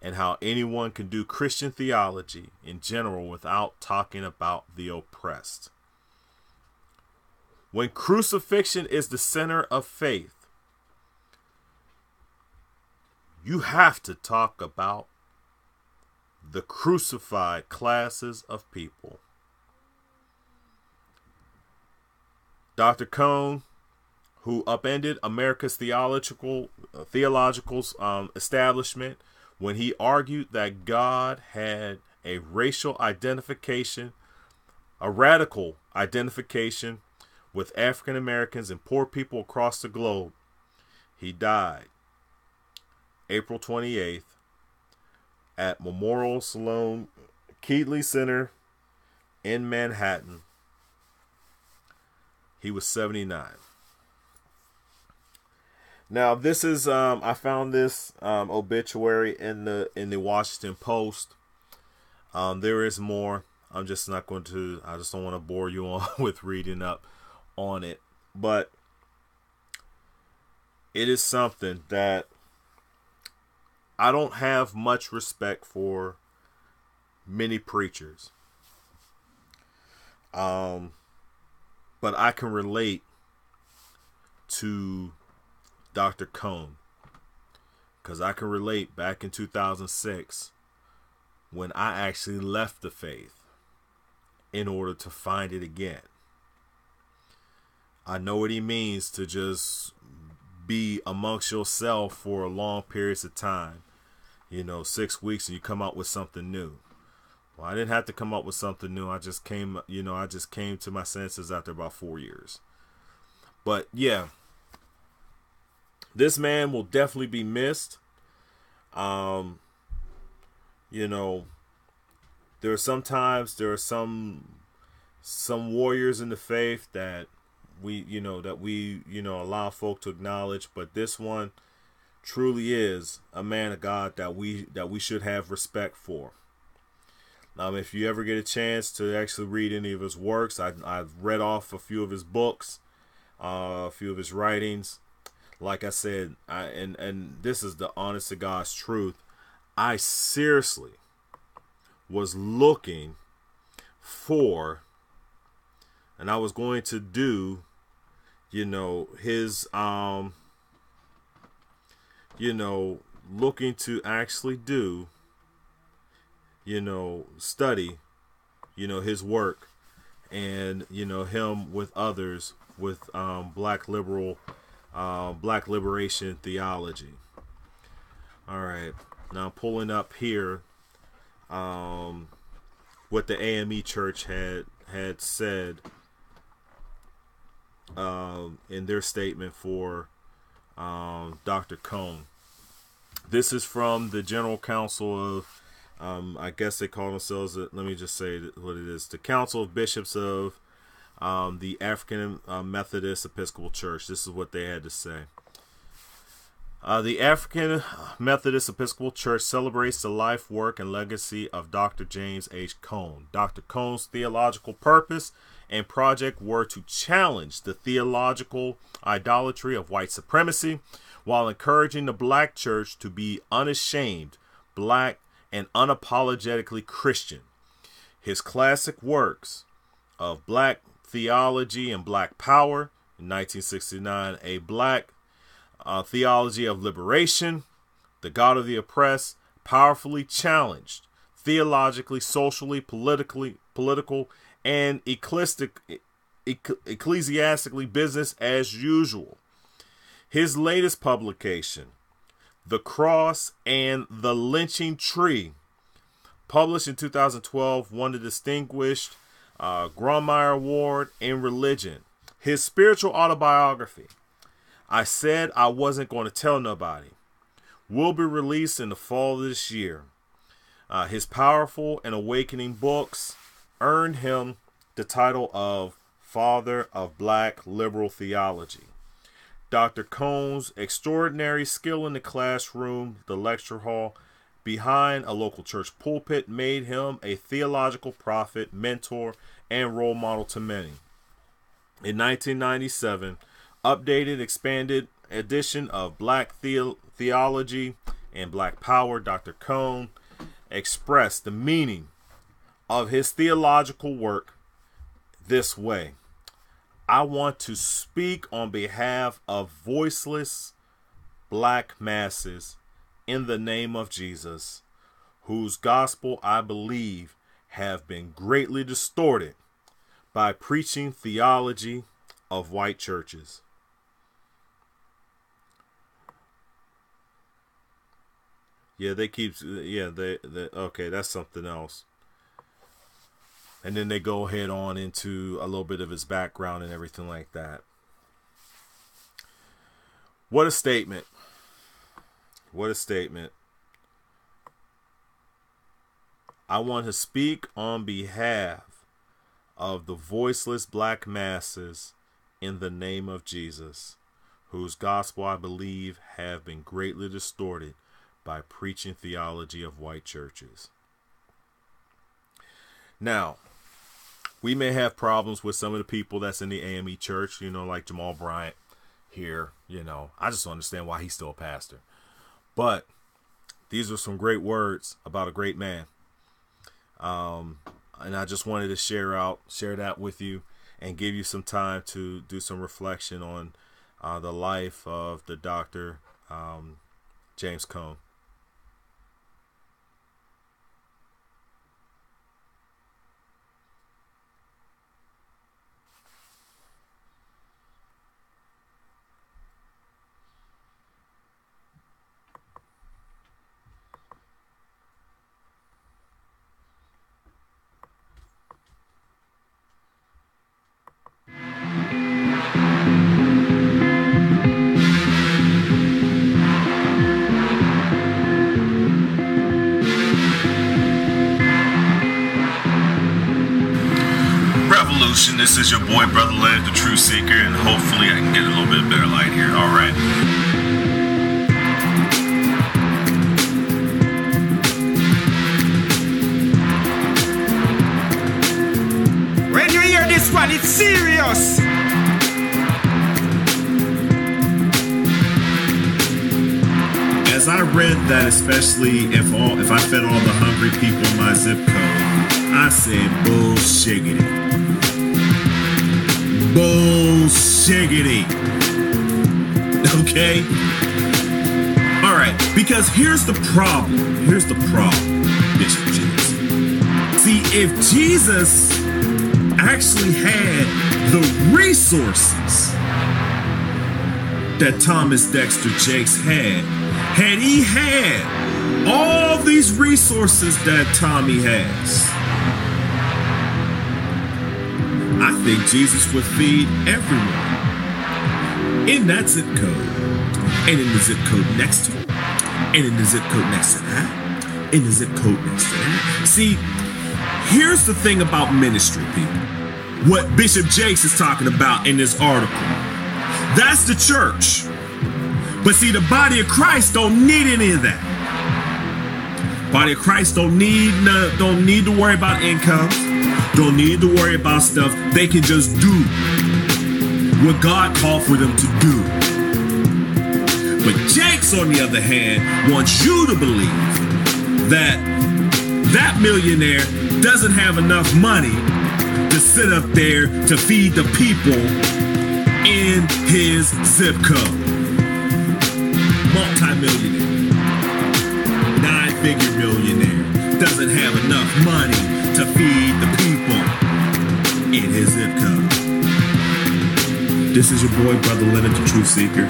and how anyone can do Christian theology in general without talking about the oppressed. When crucifixion is the center of faith, you have to talk about the crucified classes of people. Dr. Cone, who upended America's theological establishment when he argued that God had a radical identification with African Americans and poor people across the globe. He died April 28th at Memorial Sloan Keeley Center in Manhattan. He was 79. Now, this is I found this obituary in the Washington Post. There is more. I just don't want to bore you on with reading up on it, but it is something that I don't have much respect for many preachers. But I can relate to Dr. Cone, because I can relate back in 2006 when I actually left the faith in order to find it again. I know what he means to just be amongst yourself for long periods of time, 6 weeks, and you come out with something new. Well, I didn't have to come up with something new. I just came to my senses after about 4 years. But yeah, this man will definitely be missed. You know, there are some warriors in the faith that we allow folk to acknowledge, but this one truly is a man of God that we should have respect for. If you ever get a chance to actually read any of his works, I've read off a few of his books, a few of his writings. Like I said, and this is the honest to God's truth, I seriously was looking for, and I was going to do, his, looking to actually do, study, his work, and, him with others with black liberation theology. All right, now I'm pulling up here what the AME Church had said in their statement for Dr. Cone. This is from the General Council of, I guess they call themselves, let me just say what it is, the Council of Bishops of the African Methodist Episcopal Church. This is what they had to say. The African Methodist Episcopal Church celebrates the life, work, and legacy of Dr. James H. Cone. Dr. Cone's theological purpose and project were to challenge the theological idolatry of white supremacy while encouraging the black church to be unashamed, black, and unapologetically Christian. His classic works of Black Theology and Black Power in 1969, a Black Theology of Liberation, The God of the Oppressed, powerfully challenged theologically, socially, political, and ecclesiastically business as usual. His latest publication, The Cross and the Lynching Tree, published in 2012, won the distinguished Grommeyer Award in Religion. His spiritual autobiography, I Said I Wasn't Going to Tell Nobody, will be released in the fall of this year. His powerful and awakening books earned him the title of Father of Black Liberal Theology. Dr. Cone's extraordinary skill in the classroom, the lecture hall, behind a local church pulpit made him a theological prophet, mentor, and role model to many. In 1997, updated, expanded edition of Black Theology and Black Power, Dr. Cone expressed the meaning of his theological work this way. I want to speak on behalf of voiceless black masses in the name of Jesus, whose gospel I believe have been greatly distorted by preaching theology of white churches. Yeah, okay, that's something else. And then they go ahead on into a little bit of his background and everything like that. What a statement. What a statement. I want to speak on behalf of the voiceless black masses in the name of Jesus, whose gospel I believe have been greatly distorted by preaching theology of white churches. Now, we may have problems with some of the people that's in the AME church, like Jamal Bryant here, I just don't understand why he's still a pastor. But these are some great words about a great man. And I just wanted to share that with you and give you some time to do some reflection on the life of the Dr. James Cone. This is your boy, Brother Leonard, the True Seeker, and hopefully I can get a little bit better light here. All right. When you hear this one, it's serious. As I read that, especially if I fed all the hungry people in my zip code, I said bullshiggity. Bullshiggity. Okay? Alright, because here's the problem. Here's the problem, Bishop Jesus. See, if Jesus actually had the resources that Thomas Dexter Jakes had he had all these resources that Tommy has, I think Jesus would feed everyone in that zip code, and in the zip code next to it, and in the zip code next to that, in the zip code next to that. See, here's the thing about ministry, people. What Bishop Jakes is talking about in this article, that's the church. But see, the body of Christ don't need any of that. Body of Christ don't need to worry about incomes, don't need to worry about stuff. They can just do what God called for them to do. But Jakes, on the other hand, wants you to believe that that millionaire doesn't have enough money to sit up there to feed the people in his zip code. Multi-millionaire, 9-figure millionaire, doesn't have enough money to feed the people in his zip code. This is your boy, Brother Leonard, the True Seeker.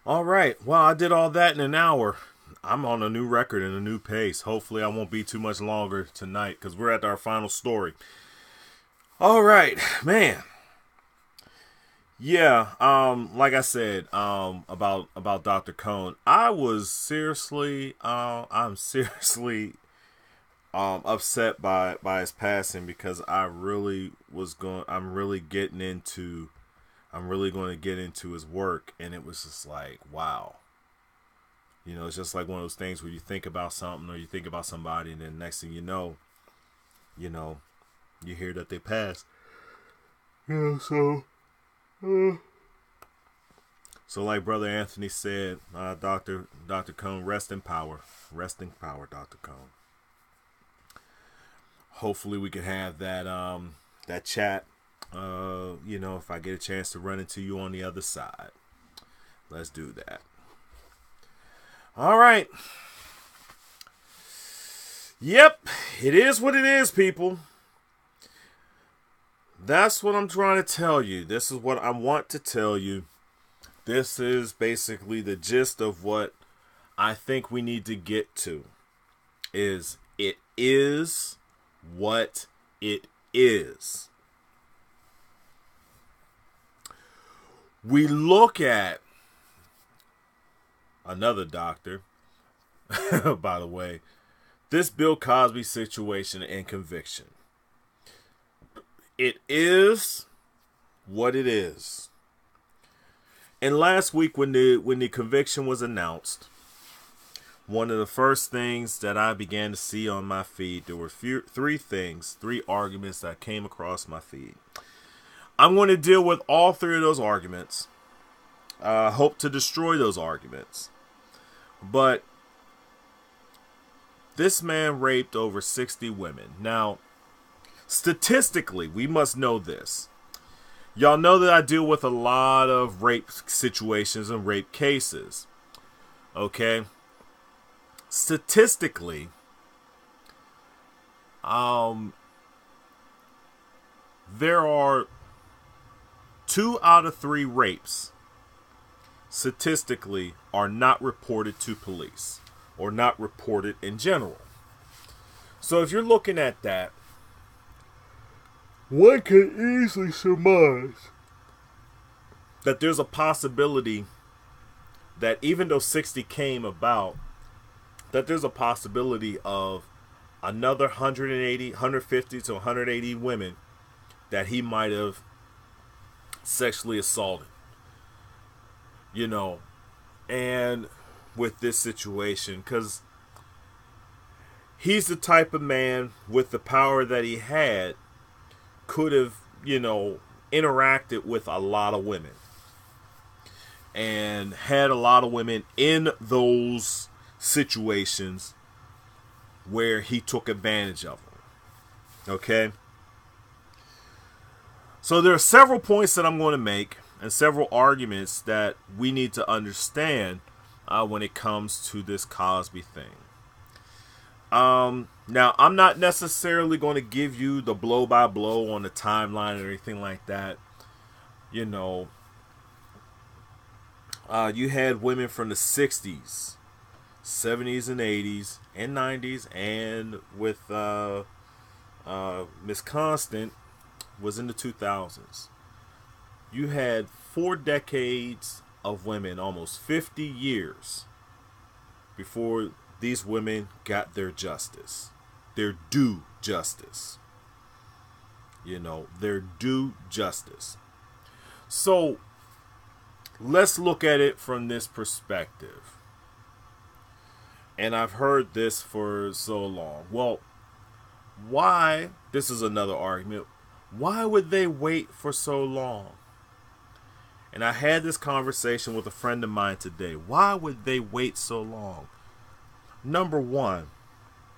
All right. Well, I did all that in an hour. I'm on a new record and a new pace. Hopefully I won't be too much longer tonight because we're at our final story. All right, man. Yeah, like I said, about Dr. Cone, I'm seriously upset by his passing because I'm really going to get into his work, and it was just like, wow. You know, it's just like one of those things where you think about something or you think about somebody, and then next thing you know, you hear that they passed. Yeah, so like Brother Anthony said, Dr. Cone, rest in power. Rest in power, Dr. Cone. Hopefully we can have that chat, if I get a chance to run into you on the other side. Let's do that. All right. Yep, it is what it is, people. That's what I'm trying to tell you. This is what I want to tell you. This is basically the gist of what I think we need to get to. It is what it is. We look at another doctor, by the way, this Bill Cosby situation and conviction. It is what it is. And last week when the conviction was announced, one of the first things that I began to see on my feed, there were three arguments that came across my feed. I'm going to deal with all three of those arguments. Hope to destroy those arguments. But this man raped over 60 women. Now, statistically, we must know this. Y'all know that I deal with a lot of rape situations and rape cases. Okay? Statistically, there are 2 out of 3 rapes statistically are not reported to police or not reported in general. So if you're looking at that, one can easily surmise that there's a possibility that even though 60 came about, that there's a possibility of another 180, 150 to 180 women that he might have sexually assaulted. You know, and with this situation, because he's the type of man with the power that he had could have, you know, interacted with a lot of women and had a lot of women in those situations where he took advantage of them. Okay? So there are several points that I'm going to make and several arguments that we need to understand when it comes to this Cosby thing. Now, I'm not necessarily going to give you the blow-by-blow on the timeline or anything like that. You know, you had women from the 60s, 70s, and 80s, and 90s, and with Miss Constant was in the 2000s. You had 4 decades of women, almost 50 years before these women got their justice, their due justice. You know, their due justice. So let's look at it from this perspective. And I've heard this for so long. Well, why? This is another argument. Why would they wait for so long? And I had this conversation with a friend of mine today. Why would they wait so long? Number one,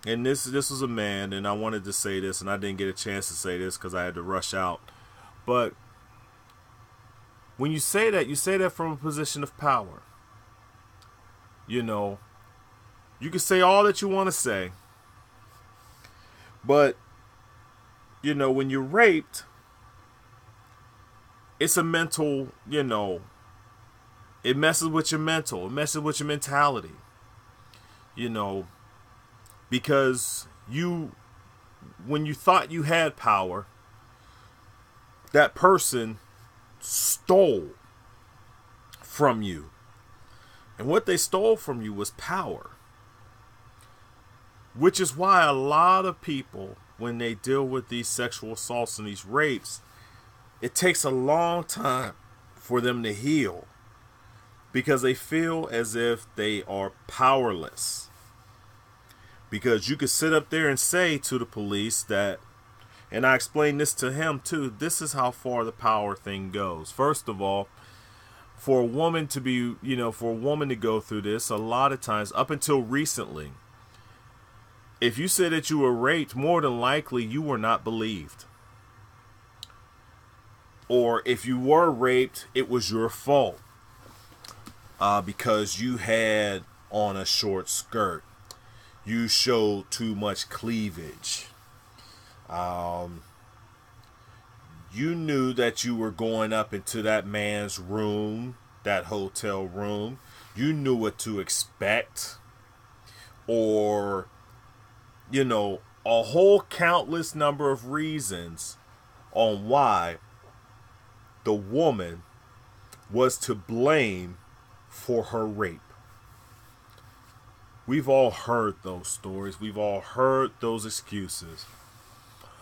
and this was a man, and I wanted to say this, and I didn't get a chance to say this because I had to rush out. But when you say that from a position of power. You know, you can say all that you want to say, but, you know, when you're raped, it's a mental, you know, it messes with your mental, it messes with your mentality. You know, because when you thought you had power, that person stole from you. And what they stole from you was power. Which is why a lot of people, when they deal with these sexual assaults and these rapes, it takes a long time for them to heal. Because they feel as if they are powerless. Because you could sit up there and say to the police that, and I explained this to him too, this is how far the power thing goes. First of all, for a woman to be, you know, for a woman to go through this, a lot of times, up until recently, if you said that you were raped, more than likely you were not believed. Or if you were raped, it was your fault. Because you had on a short skirt. You showed too much cleavage. You knew that you were going up into that man's room, that hotel room. You knew what to expect. Or, you know, a whole countless number of reasons on why the woman was to blame for her rape. We've all heard those stories. We've all heard those excuses.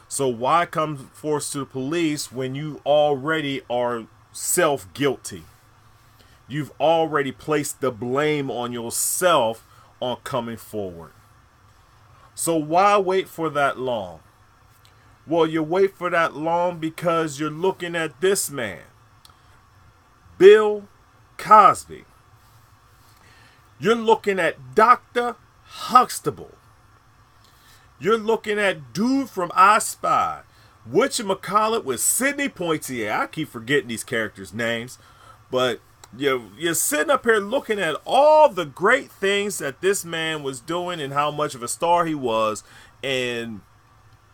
So why come force to the police when you already are self-guilty? You've already placed the blame on yourself on coming forward. So why wait for that long? Well, you wait for that long because you're looking at this man, Bill Cosby. You're looking at Dr. Huxtable. You're looking at dude from I Spy. Whatchamacallit with Sidney Poitier. I keep forgetting these characters' names. But you're sitting up here looking at all the great things that this man was doing and how much of a star he was. And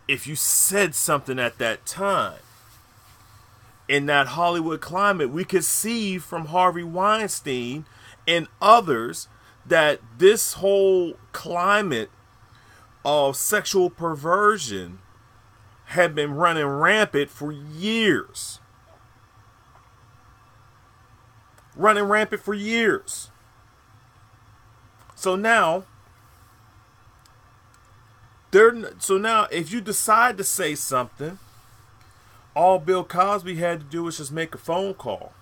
if you said something at that time, in that Hollywood climate, we could see from Harvey Weinstein and others that this whole climate of sexual perversion had been running rampant for years. Running rampant for years. So now, if you decide to say something, all Bill Cosby had to do was just make a phone call.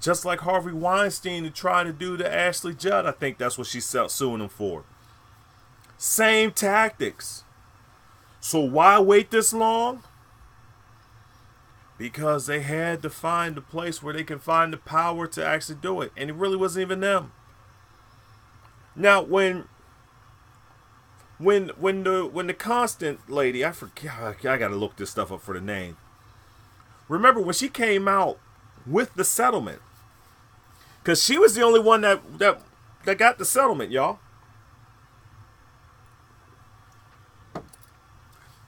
Just like Harvey Weinstein tried to do to Ashley Judd. I think that's what she's suing him for. Same tactics. So why wait this long? Because they had to find a place where they can find the power to actually do it. And it really wasn't even them. Now, when the Constant lady, I forget, I gotta look this stuff up for the name. Remember when she came out with the settlement? Because she was the only one that got the settlement, y'all.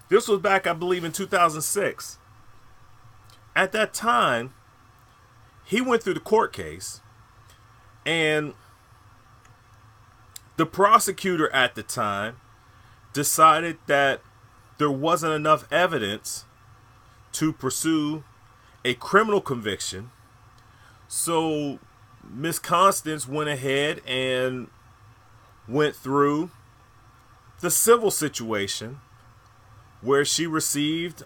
This was back, I believe, in 2006. At that time, he went through the court case, and the prosecutor at the time decided that there wasn't enough evidence to pursue a criminal conviction. So Miss Constance went ahead and went through the civil situation where she received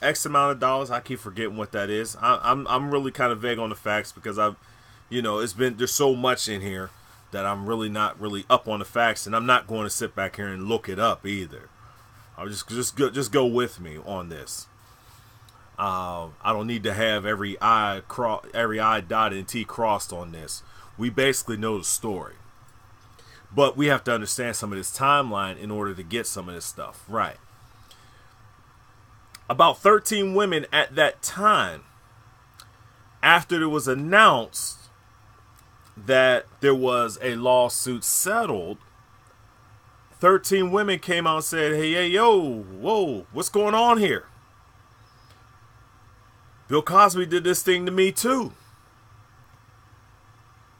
X amount of dollars. I keep forgetting what that is. I'm really kind of vague on the facts because there's so much in here that I'm really not really up on the facts, and I'm not going to sit back here and look it up either. I'll just go with me on this. I don't need to have every I dotted and T crossed on this. We basically know the story, but we have to understand some of this timeline in order to get some of this stuff right. About 13 women at that time, after it was announced that there was a lawsuit settled, 13 women came out and said, hey, yo, whoa, what's going on here? Bill Cosby did this thing to me too.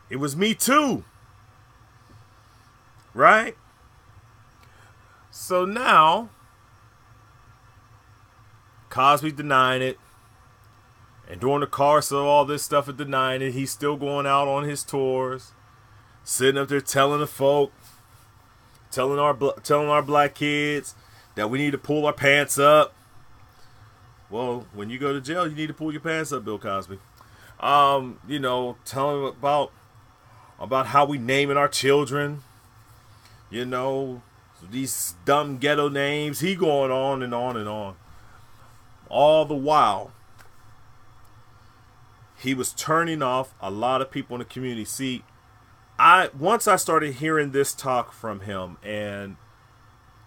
It was me too. Right? So now, Cosby denying it. And during the course of all this stuff of denying it, he's still going out on his tours, sitting up there telling the folk, telling our black kids that we need to pull our pants up. Well, when you go to jail, you need to pull your pants up, Bill Cosby. Telling about how we naming our children. These dumb ghetto names. He going on and on and on. All the while, he was turning off a lot of people in the community. See, once I started hearing this talk from him, and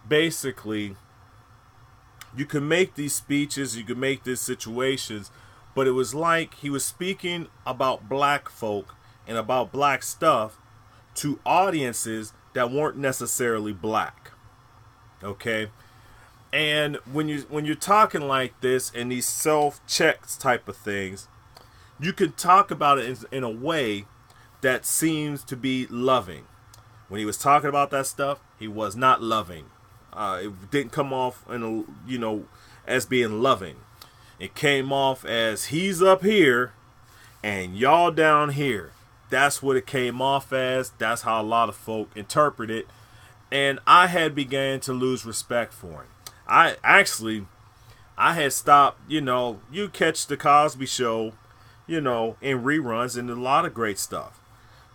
basically, you can make these speeches, you can make these situations, but it was like he was speaking about black folk and about black stuff to audiences that weren't necessarily black. Okay? And when you're talking like this and these self-checks type of things, you can talk about it in a way that seems to be loving. When he was talking about that stuff, he was not loving. It didn't come off as being loving. It came off as he's up here and y'all down here. That's what it came off as. That's how a lot of folk interpret it. And I had began to lose respect for him. I had stopped, you catch the Cosby Show, in reruns and a lot of great stuff.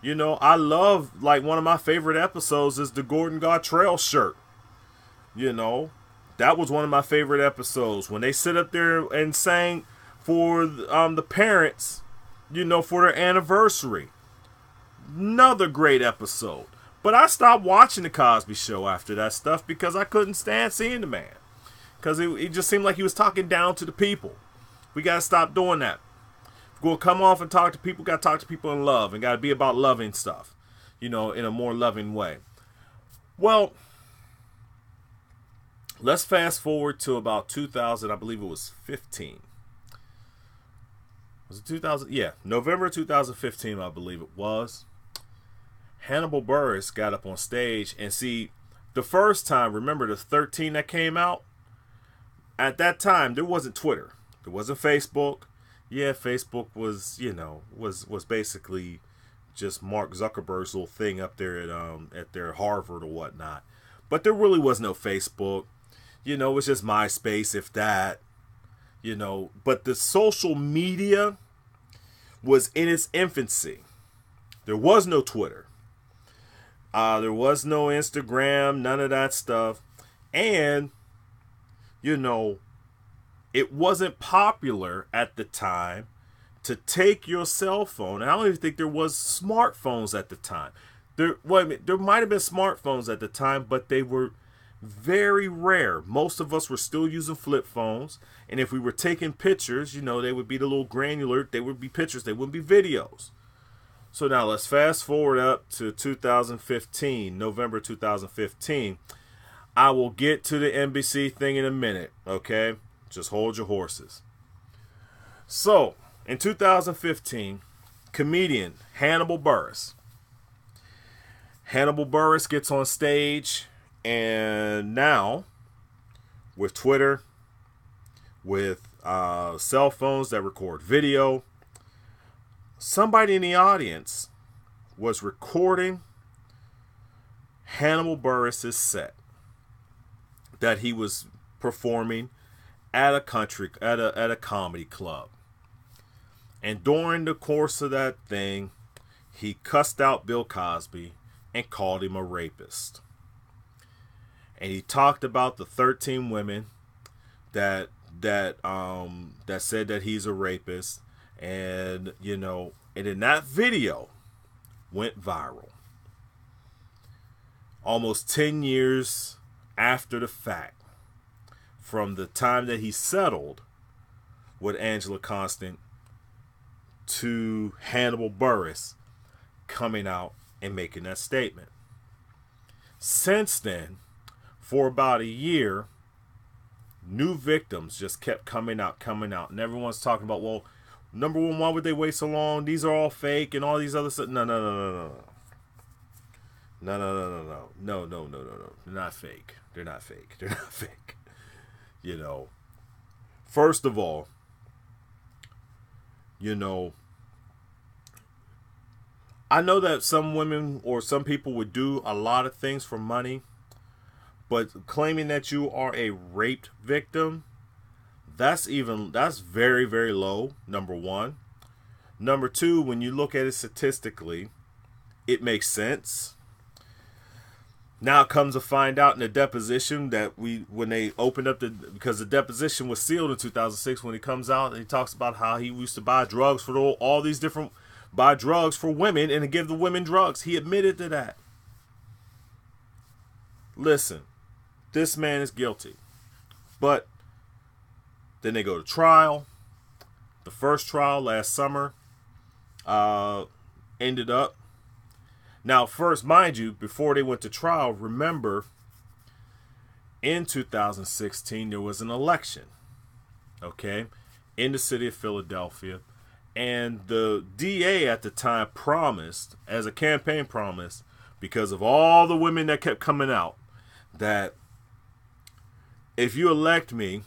I love, like, one of my favorite episodes is the Gordon Gartrell shirt. That was one of my favorite episodes when they sit up there and sang for the parents, for their anniversary. Another great episode. But I stopped watching the Cosby Show after that stuff because I couldn't stand seeing the man. Because it just seemed like he was talking down to the people. We got to stop doing that. If we're going to come off and talk to people, got to talk to people in love. And got to be about loving stuff. In a more loving way. Well, let's fast forward to about 2000. I believe it was 15. Was it 2000? Yeah, November 2015, I believe it was. Hannibal Buress got up on stage, and see, the first time, remember the 13 that came out? At that time, there wasn't Twitter. There wasn't Facebook. Yeah, Facebook was, was basically just Mark Zuckerberg's little thing up there at their Harvard or whatnot. But there really was no Facebook. You know, it was just MySpace, if that. You know, but the social media was in its infancy. There was no Twitter. There was no Instagram, none of that stuff. And, you know, it wasn't popular at the time to take your cell phone. And I don't even think there was smartphones at the time. There might have been smartphones at the time, but they were very rare. Most of us were still using flip phones. And if we were taking pictures, you know, they would be the little granular. They would be pictures. They wouldn't be videos. So now let's fast forward up to 2015, November 2015. I will get to the NBC thing in a minute, okay? Just hold your horses. So, in 2015, comedian Hannibal Buress. Hannibal Buress gets on stage, and now, with Twitter, with cell phones that record video, somebody in the audience was recording Hannibal Buress's set that he was performing at a comedy club. And during the course of that thing, he cussed out Bill Cosby and called him a rapist. And he talked about the 13 women that said that he's a rapist. And, you know, and in that video went viral. Almost 10 years after the fact, from the time that he settled with Angela Constant to Hannibal Buress coming out and making that statement. Since then, for about a year, new victims just kept coming out. And everyone's talking about, well, number one, why would they wait so long? These are all fake and all these other stuff. No. No. They're not fake. They're not fake. You know, first of all, you know, I know that some women or some people would do a lot of things for money, but claiming that you are a raped victim, that's very, very low, number one. Number two, when you look at it statistically, it makes sense. Now it comes to find out in the deposition that when they opened up because the deposition was sealed in 2006, when he comes out and he talks about how he used to buy drugs for all these different, buy drugs for women and to give the women drugs. He admitted to that. Listen, this man is guilty. But then they go to trial. The first trial last summer ended up. Now, first, mind you, before they went to trial, remember, in 2016, there was an election, okay, in the city of Philadelphia. And the DA at the time promised, as a campaign promise, because of all the women that kept coming out, that if you elect me,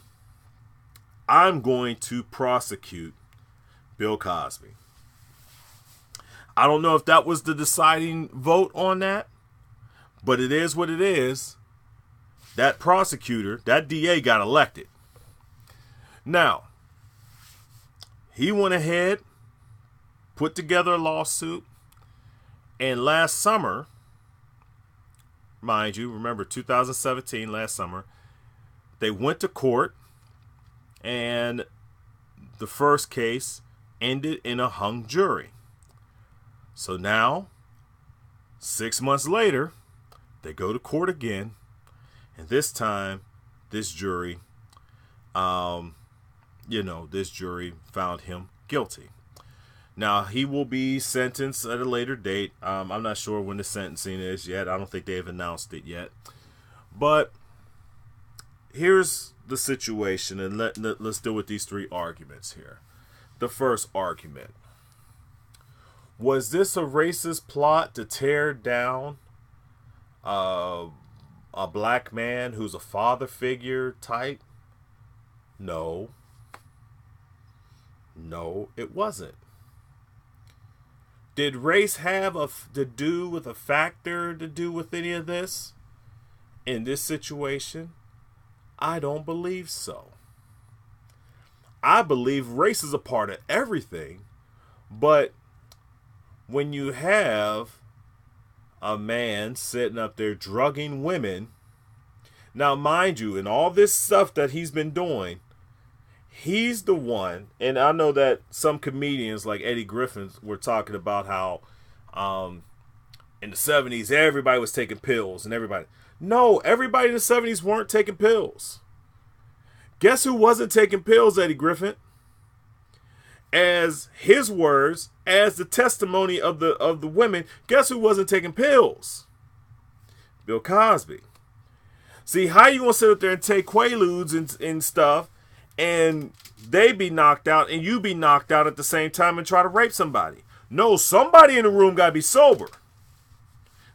I'm going to prosecute Bill Cosby. I don't know if that was the deciding vote on that, but it is what it is. That prosecutor, that DA got elected. Now, he went ahead, put together a lawsuit, and last summer, mind you, remember 2017, last summer, they went to court, and the first case ended in a hung jury. So now, 6 months later, they go to court again, and this time, this jury, this jury found him guilty. Now, he will be sentenced at a later date. I'm not sure when the sentencing is yet. I don't think they have announced it yet. But here's the situation, and let's deal with these three arguments here. The first argument. Was this a racist plot to tear down a black man who's a father figure type? No. No, it wasn't. Did race have to do with a factor to do with any of this? In this situation, I don't believe so. I believe race is a part of everything, but when you have a man sitting up there drugging women, now mind you, in all this stuff that he's been doing, he's the one, and I know that some comedians like Eddie Griffin were talking about how in the 70s everybody was taking pills and everybody. No, everybody in the 70s weren't taking pills. Guess who wasn't taking pills, Eddie Griffin? As his words, as the testimony of the women, guess who wasn't taking pills? Bill Cosby. See, how you gonna sit up there and take Quaaludes and stuff, and they be knocked out, and you be knocked out at the same time and try to rape somebody? No, somebody in the room gotta be sober.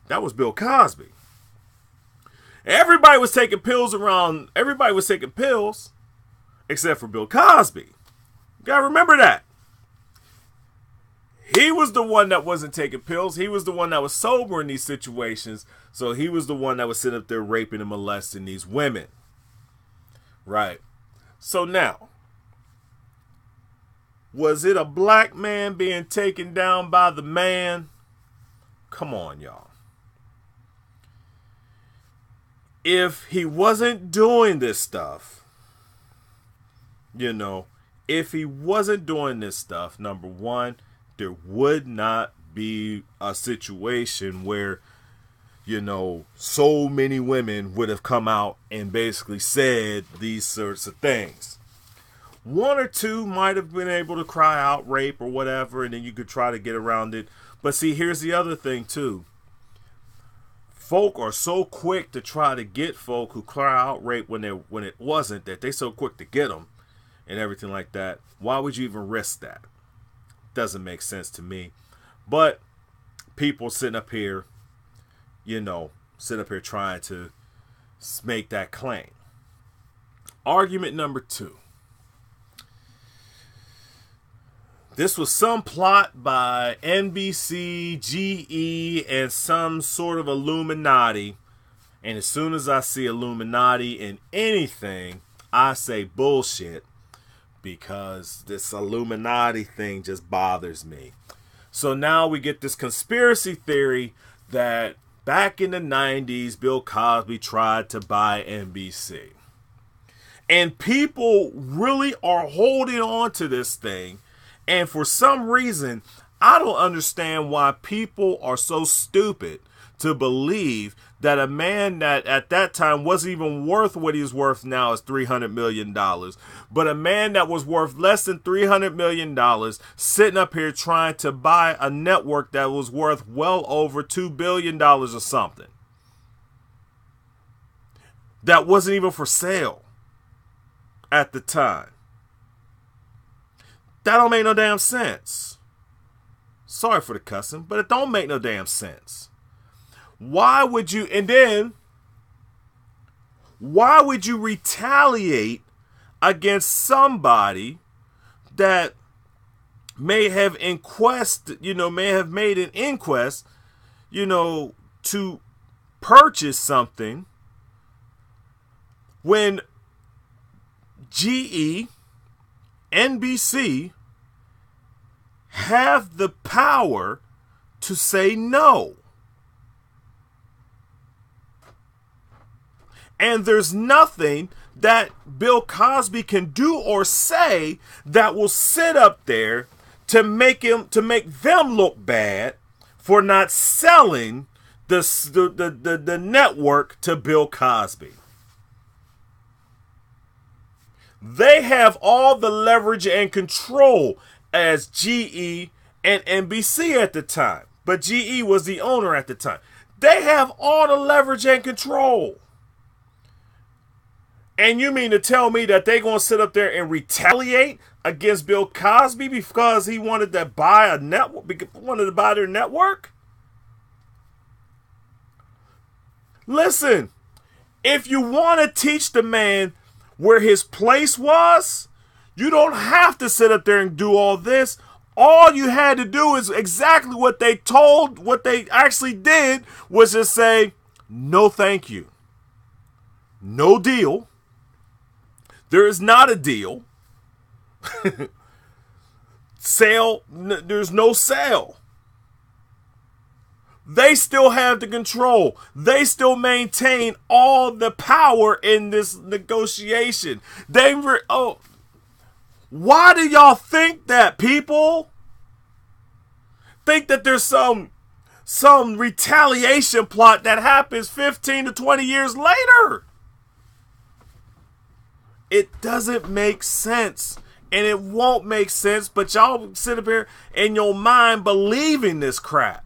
That was Bill Cosby. Everybody was taking pills around. Everybody was taking pills, except for Bill Cosby. You gotta remember that. He was the one that wasn't taking pills. He was the one that was sober in these situations. So he was the one that was sitting up there raping and molesting these women. Right. So now, was it a black man being taken down by the man? Come on, y'all. If he wasn't doing this stuff, if he wasn't doing this stuff, number one, there would not be a situation where, so many women would have come out and basically said these sorts of things. One or two might have been able to cry out rape or whatever, and then you could try to get around it. But see, here's the other thing too. Folk are so quick to try to get folk who cry out rape when it wasn't, that they so quick to get them and everything like that. Why would you even risk that? Doesn't make sense to me. But people sitting up here, trying to make that claim. Argument number two. This was some plot by NBC, GE, and some sort of Illuminati. And as soon as I see Illuminati in anything, I say bullshit, because this Illuminati thing just bothers me. So now we get this conspiracy theory that back in the 90s, Bill Cosby tried to buy NBC. And people really are holding on to this thing. And for some reason, I don't understand why people are so stupid to believe that a man that at that time wasn't even worth what he's worth now is $300 million. But a man that was worth less than $300 million sitting up here trying to buy a network that was worth well over $2 billion or something. That wasn't even for sale at the time. That don't make no damn sense. Sorry for the cussing, but it don't make no damn sense. Why would you, and then, why would you retaliate against somebody that may have made an inquest, to purchase something when GE, NBC have the power to say no? And there's nothing that Bill Cosby can do or say that will sit up there to make them look bad for not selling the network to Bill Cosby. They have all the leverage and control as GE and NBC at the time. But GE was the owner at the time. They have all the leverage and control. And you mean to tell me that they're going to sit up there and retaliate against Bill Cosby because he wanted to buy a network, wanted to buy their network? Listen, if you want to teach the man where his place was, you don't have to sit up there and do all this. All you had to do is exactly what they actually did was just say, no thank you. No deal. There is not a deal. Sale, there's no sale. They still have the control. They still maintain all the power in this negotiation. Why do y'all think that, people? Think that there's some retaliation plot that happens 15 to 20 years later? It doesn't make sense. And it won't make sense, but y'all sit up here in your mind believing this crap.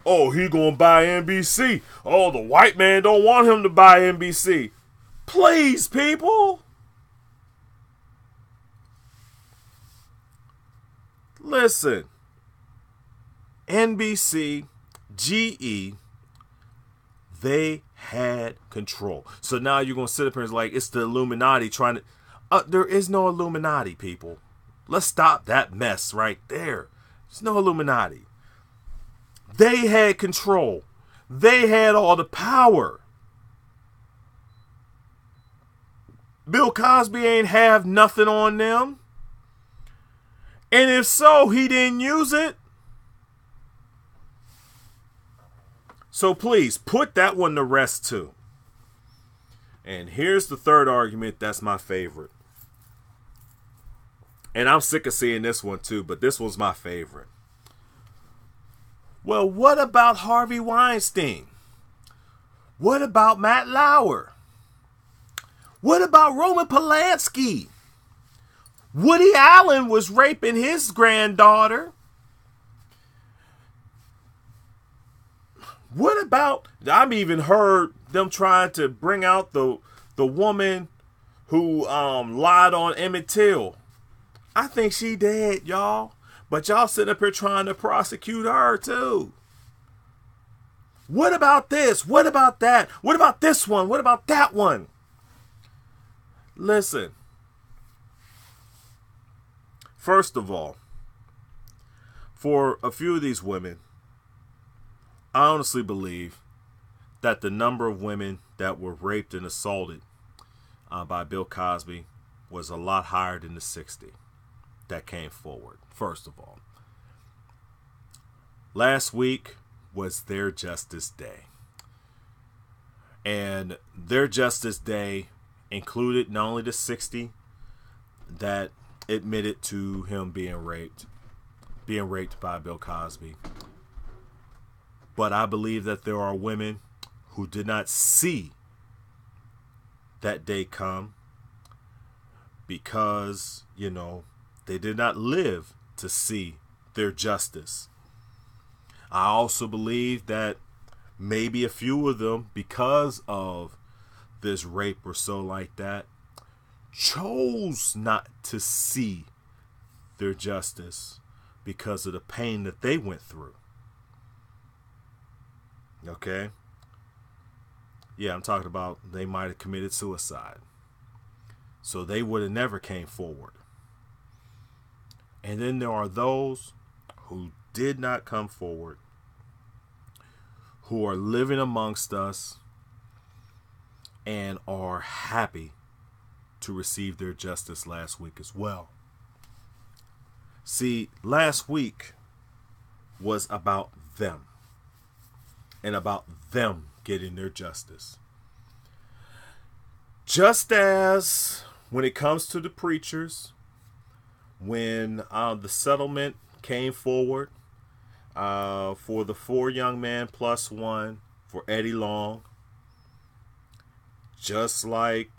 Oh, he gonna buy NBC. Oh, the white man don't want him to buy NBC. Please, people. Listen. NBC, GE, they had control. So now you're gonna sit up here and like it's the Illuminati trying to. There is no Illuminati, people. Let's stop that mess right there. There's no Illuminati. They had control. They had all the power. Bill Cosby ain't have nothing on them. And if so, he didn't use it. So please, put that one to rest too. And here's the third argument that's my favorite. And I'm sick of seeing this one too, but this was my favorite. Well, what about Harvey Weinstein? What about Matt Lauer? What about Roman Polanski? Woody Allen was raping his granddaughter. What about, I've even heard them trying to bring out the woman who lied on Emmett Till. I think she dead, y'all. But y'all sitting up here trying to prosecute her too. What about this? What about that? What about this one? What about that one? Listen. First of all, for a few of these women, I honestly believe that the number of women that were raped and assaulted by Bill Cosby was a lot higher than the 60 that came forward. First of all, last week was their Justice Day. And their Justice Day included not only the 60 that admitted to him being raped by Bill Cosby, but I believe that there are women who did not see that day come because, they did not live to see their justice. I also believe that maybe a few of them, because of this rape or so like that, chose not to see their justice because of the pain that they went through. Okay? Yeah, I'm talking about they might have committed suicide. So they would have never came forward. And then there are those who did not come forward, who are living amongst us and are happy to receive their justice last week as well. See, last week was about them and about them getting their justice. Just as when it comes to the preachers, when the settlement came forward for the 4 young men plus 1 for Eddie Long, just like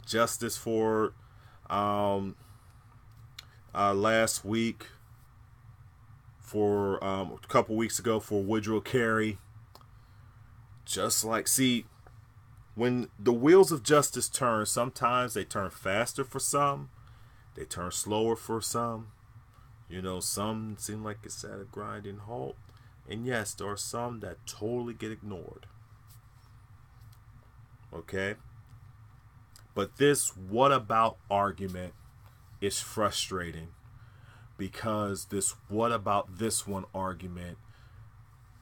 justice for last week, for a couple weeks ago for Woodrow Carey, just like, see, when the wheels of justice turn, sometimes they turn faster for some, they turn slower for some. Some seem like it's at a grinding halt. And yes, there are some that totally get ignored. Okay? But this what about argument is frustrating because this "what about this one" argument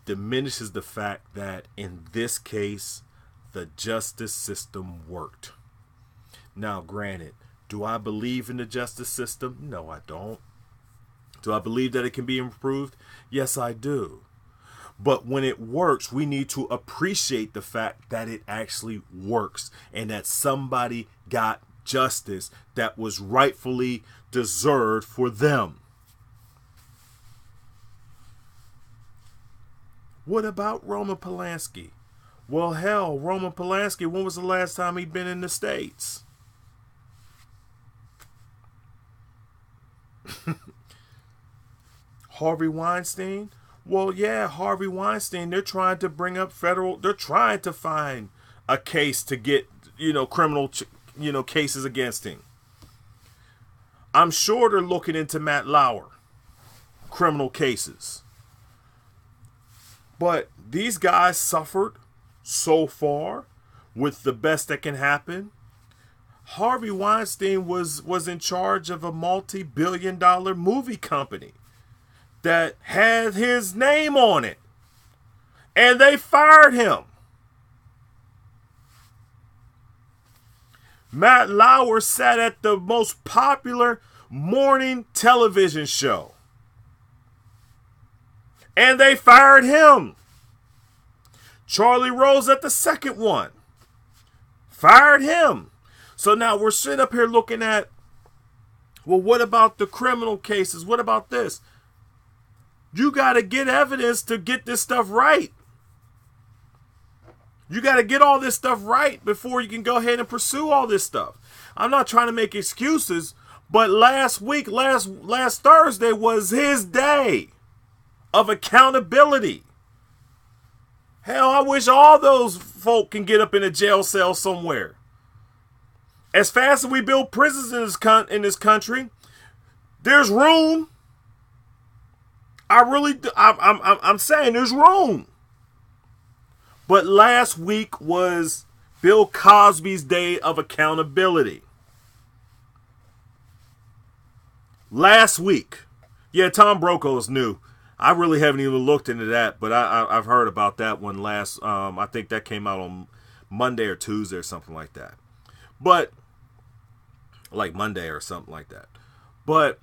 diminishes the fact that in this case, the justice system worked. Now, granted, do I believe in the justice system? No, I don't. Do I believe that it can be improved? Yes, I do. But when it works, we need to appreciate the fact that it actually works and that somebody got justice that was rightfully deserved for them. What about Roman Polanski? Well, hell, Roman Polanski, when was the last time he'd been in the States? Harvey Weinstein? Well, yeah, Harvey Weinstein, they're trying to bring up they're trying to find a case to get, criminal, cases against him. I'm sure they're looking into Matt Lauer, criminal cases. But these guys suffered so far with the best that can happen. Harvey Weinstein was in charge of a multi-billion-dollar movie company that had his name on it. And they fired him. Matt Lauer sat at the most popular morning television show. And they fired him. Charlie Rose at the second one. Fired him. So now we're sitting up here looking at, well, what about the criminal cases? What about this? You got to get evidence to get this stuff right. You got to get all this stuff right before you can go ahead and pursue all this stuff. I'm not trying to make excuses, but last Thursday was his day of accountability. Hell, I wish all those folk can get up in a jail cell somewhere. As fast as we build prisons in this country, there's room. I'm saying there's room. But last week was Bill Cosby's day of accountability. Last week. Yeah, Tom Brokaw new. I really haven't even looked into that, but I've heard about that one last. I think that came out on Monday or Tuesday or something like that. But like Monday or something like that. But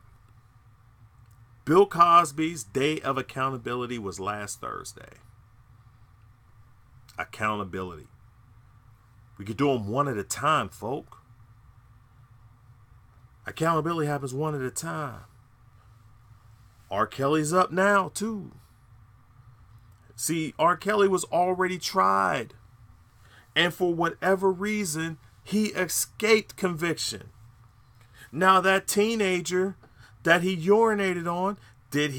Bill Cosby's day of accountability was last Thursday. Accountability. We could do them one at a time, folk. Accountability happens one at a time. R. Kelly's up now, too. See, R. Kelly was already tried. And for whatever reason, he escaped conviction. Now, that teenager that he urinated on, did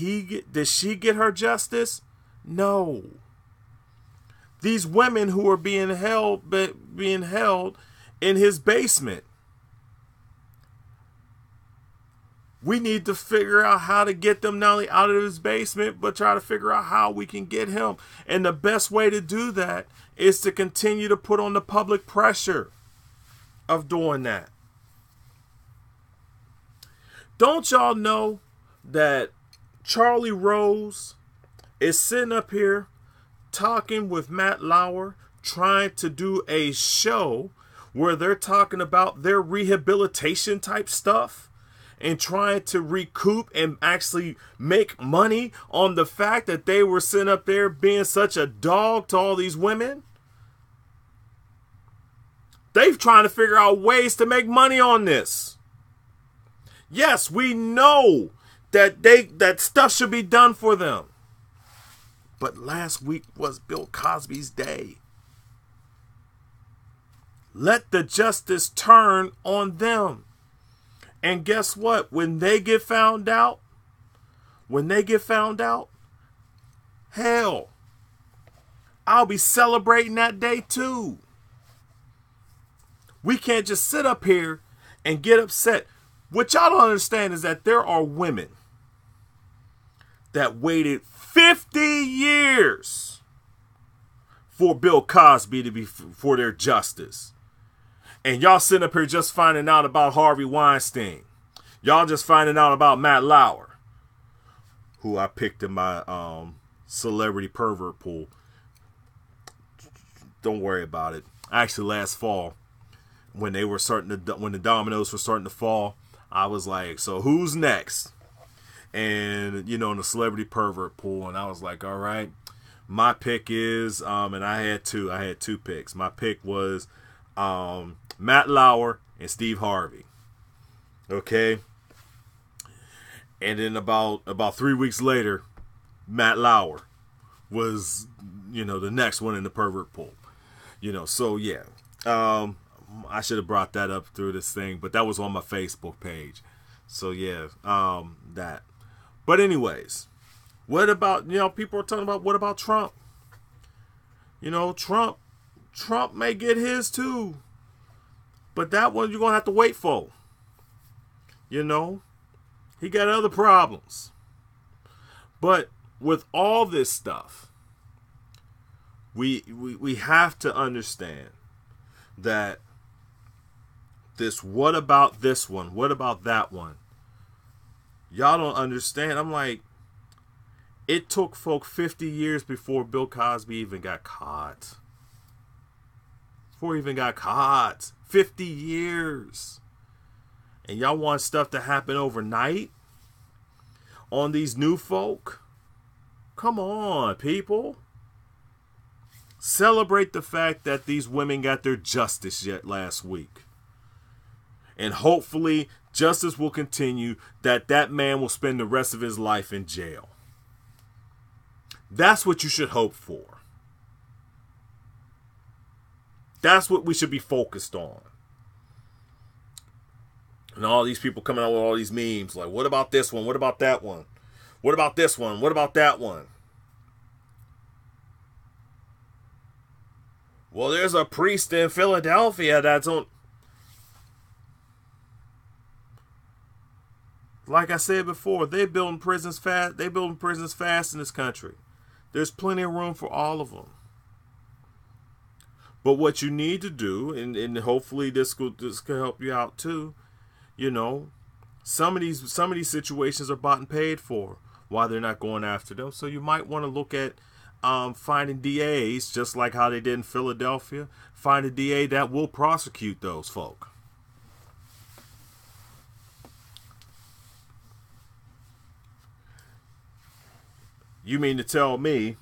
she get her justice? No. These women who are being held in his basement. We need to figure out how to get them not only out of his basement, but try to figure out how we can get him. And the best way to do that is to continue to put on the public pressure of doing that. Don't y'all know that Charlie Rose is sitting up here talking with Matt Lauer, trying to do a show where they're talking about their rehabilitation type stuff and trying to recoup and actually make money on the fact that they were sitting up there being such a dog to all these women? They're trying to figure out ways to make money on this. Yes, we know that stuff should be done for them. But last week was Bill Cosby's day. Let the justice turn on them. And guess what? When they get found out, hell, I'll be celebrating that day too. We can't just sit up here and get upset. What y'all don't understand is that there are women that waited 50 years for Bill Cosby to be for their justice. And y'all sitting up here just finding out about Harvey Weinstein. Y'all just finding out about Matt Lauer, who I picked in my celebrity pervert pool. Don't worry about it. Actually, last fall, when they were when the dominoes were starting to fall, I was like, so who's next? And, you know, in the celebrity pervert pool, and I was like, all right, my pick is, and I had two picks. My pick was Matt Lauer and Steve Harvey. Okay. And then about 3 weeks later, Matt Lauer was, you know, the next one in the pervert pool. You know, so yeah. I should have brought that up through this thing, but that was on my Facebook page. So yeah, that. But anyways, what about, you know, people are talking about, what about Trump? You know, Trump may get his too. But that one you're going to have to wait for. You know, he got other problems. But with all this stuff, we have to understand that this, what about this one? What about that one? Y'all don't understand. I'm like, it took folk 50 years before Bill Cosby even got caught. 50 years. And y'all want stuff to happen overnight on these new folk? Come on, people. Celebrate the fact that these women got their justice yet last week. And hopefully justice will continue, that man will spend the rest of his life in jail. That's what you should hope for. That's what we should be focused on. And all these people coming out with all these memes like, what about this one? What about that one? What about this one? What about that one? Well, there's a priest in Philadelphia that's on. Like I said before, they're building prisons fast. They're building prisons fast in this country. There's plenty of room for all of them. But what you need to do, and hopefully this could help you out too, you know, some of these situations are bought and paid for while they're not going after them. So you might want to look at finding DAs, just like how they did in Philadelphia. Find a DA that will prosecute those folk. You mean to tell me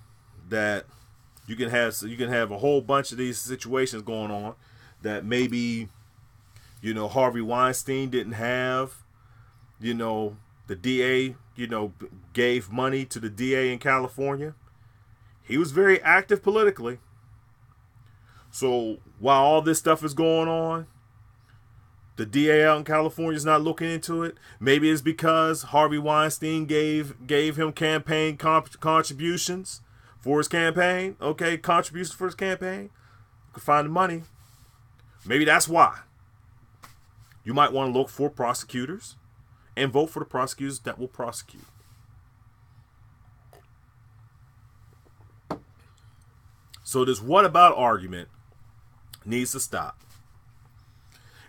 that you can have a whole bunch of these situations going on that maybe, you know, Harvey Weinstein didn't have, you know, the DA, you know, gave money to the DA in California. He was very active politically. So while all this stuff is going on, the DA out in California is not looking into it. Maybe it's because Harvey Weinstein gave him campaign contributions for his campaign. Okay, contributions for his campaign. You can find the money. Maybe that's why. You might want to look for prosecutors and vote for the prosecutors that will prosecute. So this what about argument needs to stop.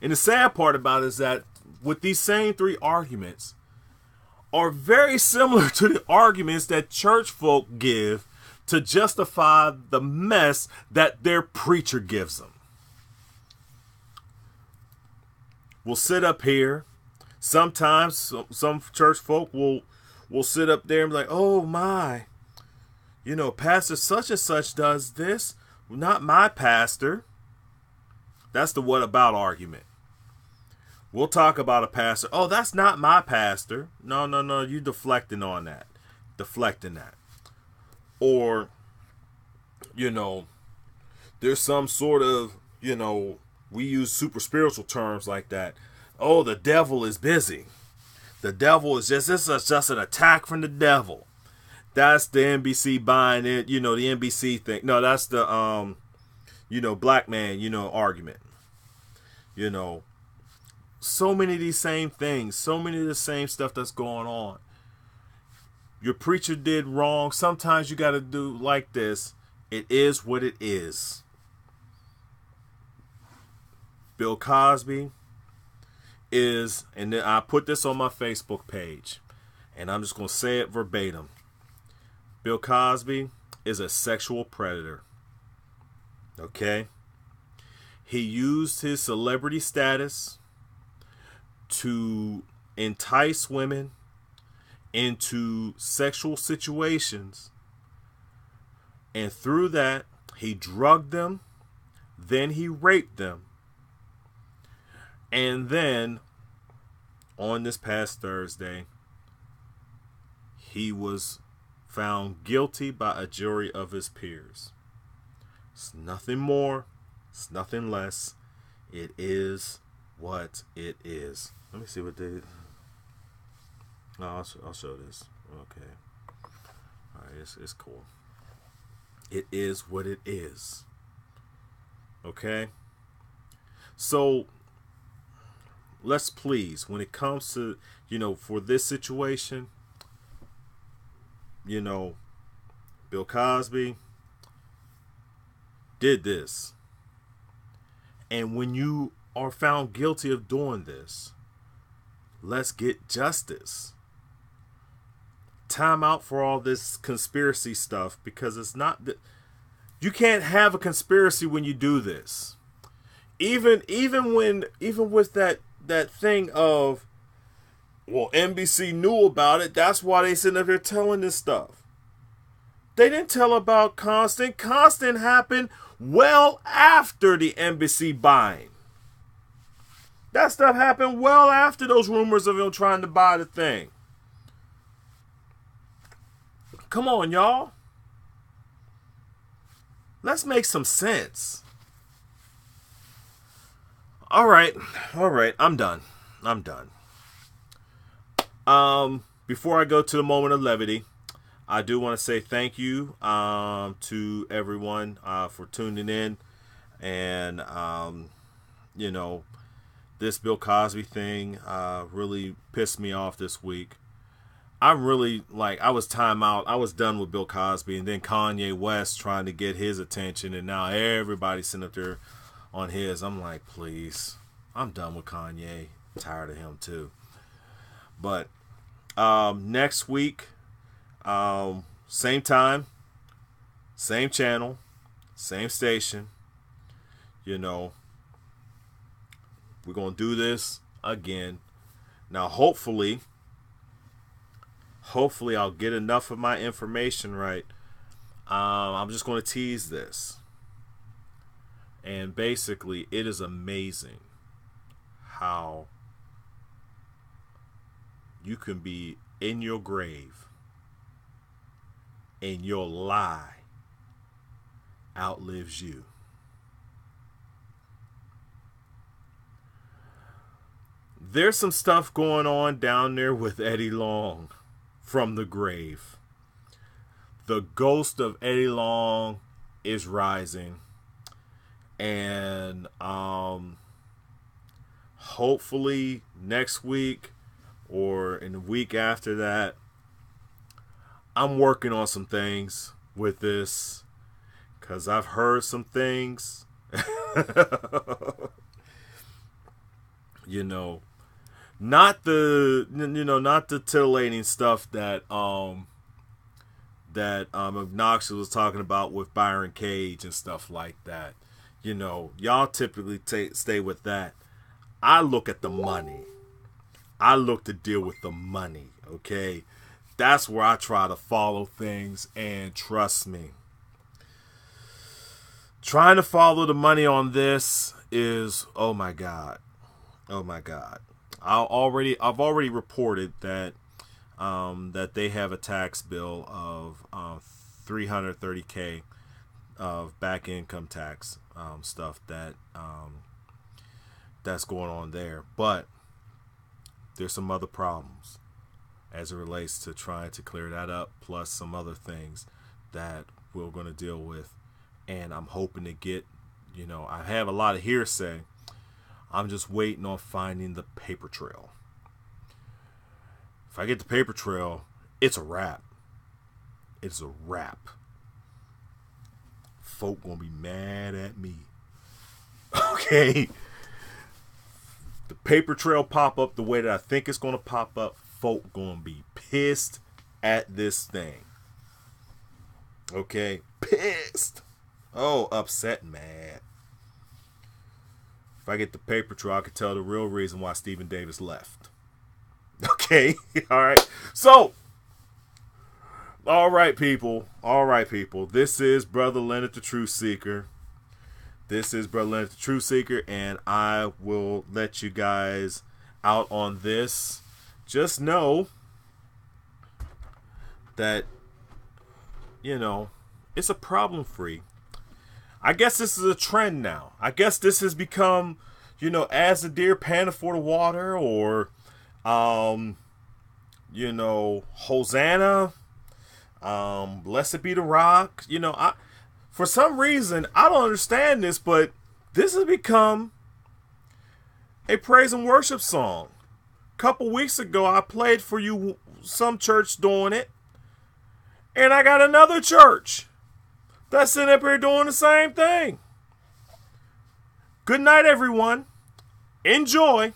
And the sad part about it is that with these same three arguments are very similar to the arguments that church folk give to justify the mess that their preacher gives them. We'll sit up here. Sometimes some church folk will sit up there and be like, oh my, you know, pastor such and such does this. Not my pastor. That's the what about argument. We'll talk about a pastor. Oh, that's not my pastor. No. You deflecting on that. Deflecting that. Or, you know, there's some sort of, you know, we use super spiritual terms like that. Oh, the devil is busy. The devil is this is just an attack from the devil. That's the NBC buying it, you know, the NBC thing. No, that's the, you know, black man, you know, argument. You know, so many of these same things, so many of the same stuff that's going on. Your preacher did wrong. Sometimes you got to do like this. It is what it is. Bill Cosby is, and then I put this on my Facebook page, and I'm just going to say it verbatim. Bill Cosby is a sexual predator. Okay? He used his celebrity status to entice women into sexual situations, and through that, he drugged them, then he raped them. And then, on this past Thursday, he was found guilty by a jury of his peers. It's nothing more. It's nothing less. It is what it is. Let me see what they... No, I'll show this. Okay. All right, it's cool. It is what it is. Okay? So... let's please, when it comes to, for this situation, Bill Cosby did this. And when you are found guilty of doing this, let's get justice. Time out for all this conspiracy stuff, because it's not... you can't have a conspiracy when you do this. Even with that thing of, well, NBC knew about it. That's why they sitting up here telling this stuff. They didn't tell about Constant. Constant happened well after the NBC buying. That stuff happened well after those rumors of him trying to buy the thing. Come on, y'all. Let's make some sense. All right. I'm done. Before I go to the moment of levity, I do want to say thank you to everyone for tuning in. And, this Bill Cosby thing really pissed me off this week. I'm really, I was time out. I was done with Bill Cosby, and then Kanye West trying to get his attention, and now everybody's sitting up there on his. I'm like, please, I'm done with Kanye. I'm tired of him too. But next week, same time, same channel, same station. We're gonna do this again. Now, hopefully I'll get enough of my information right. I'm just going to tease this. And basically, it is amazing how you can be in your grave and your lie outlives you. There's some stuff going on down there with Eddie Long from the grave. The ghost of Eddie Long is rising. And hopefully next week or in the week after that, I'm working on some things with this, because I've heard some things. Not the titillating stuff that Obnoxious was talking about with Byron Cage and stuff like that. Y'all typically stay with that. I look at the money. I look to deal with the money, okay? That's where I try to follow things, and trust me, trying to follow the money on this is, oh my God. I've already reported that that they have a tax bill of $330K of back income tax stuff that's going on there. But there's some other problems as it relates to trying to clear that up, plus some other things that we're going to deal with. And I'm hoping to get, I have a lot of hearsay. I'm just waiting on finding the paper trail. If I get the paper trail, it's a wrap. It's a wrap. Folk gonna be mad at me. Okay. the paper trail pop up the way that I think it's going to pop up, folk going to be pissed at this thing. Okay? Pissed. Oh, upset, mad. If I get the paper trail, I can tell the real reason why Stephen Davis left. Okay? All right. So, all right, people. All right, people. This is Brother Leonard the Truth Seeker. This is Brother Leonard the Truth Seeker, and I will let you guys out on this. Just know that, you know, it's a problem-free. I guess this is a trend now. I guess this has become, you know, as the deer panteth for the water, or, you know, Hosanna, blessed be the rock. You know, for some reason, I don't understand this, but this has become a praise and worship song. A couple weeks ago, I played for you some church doing it, and I got another church that's sitting up here doing the same thing. Good night, everyone. Enjoy.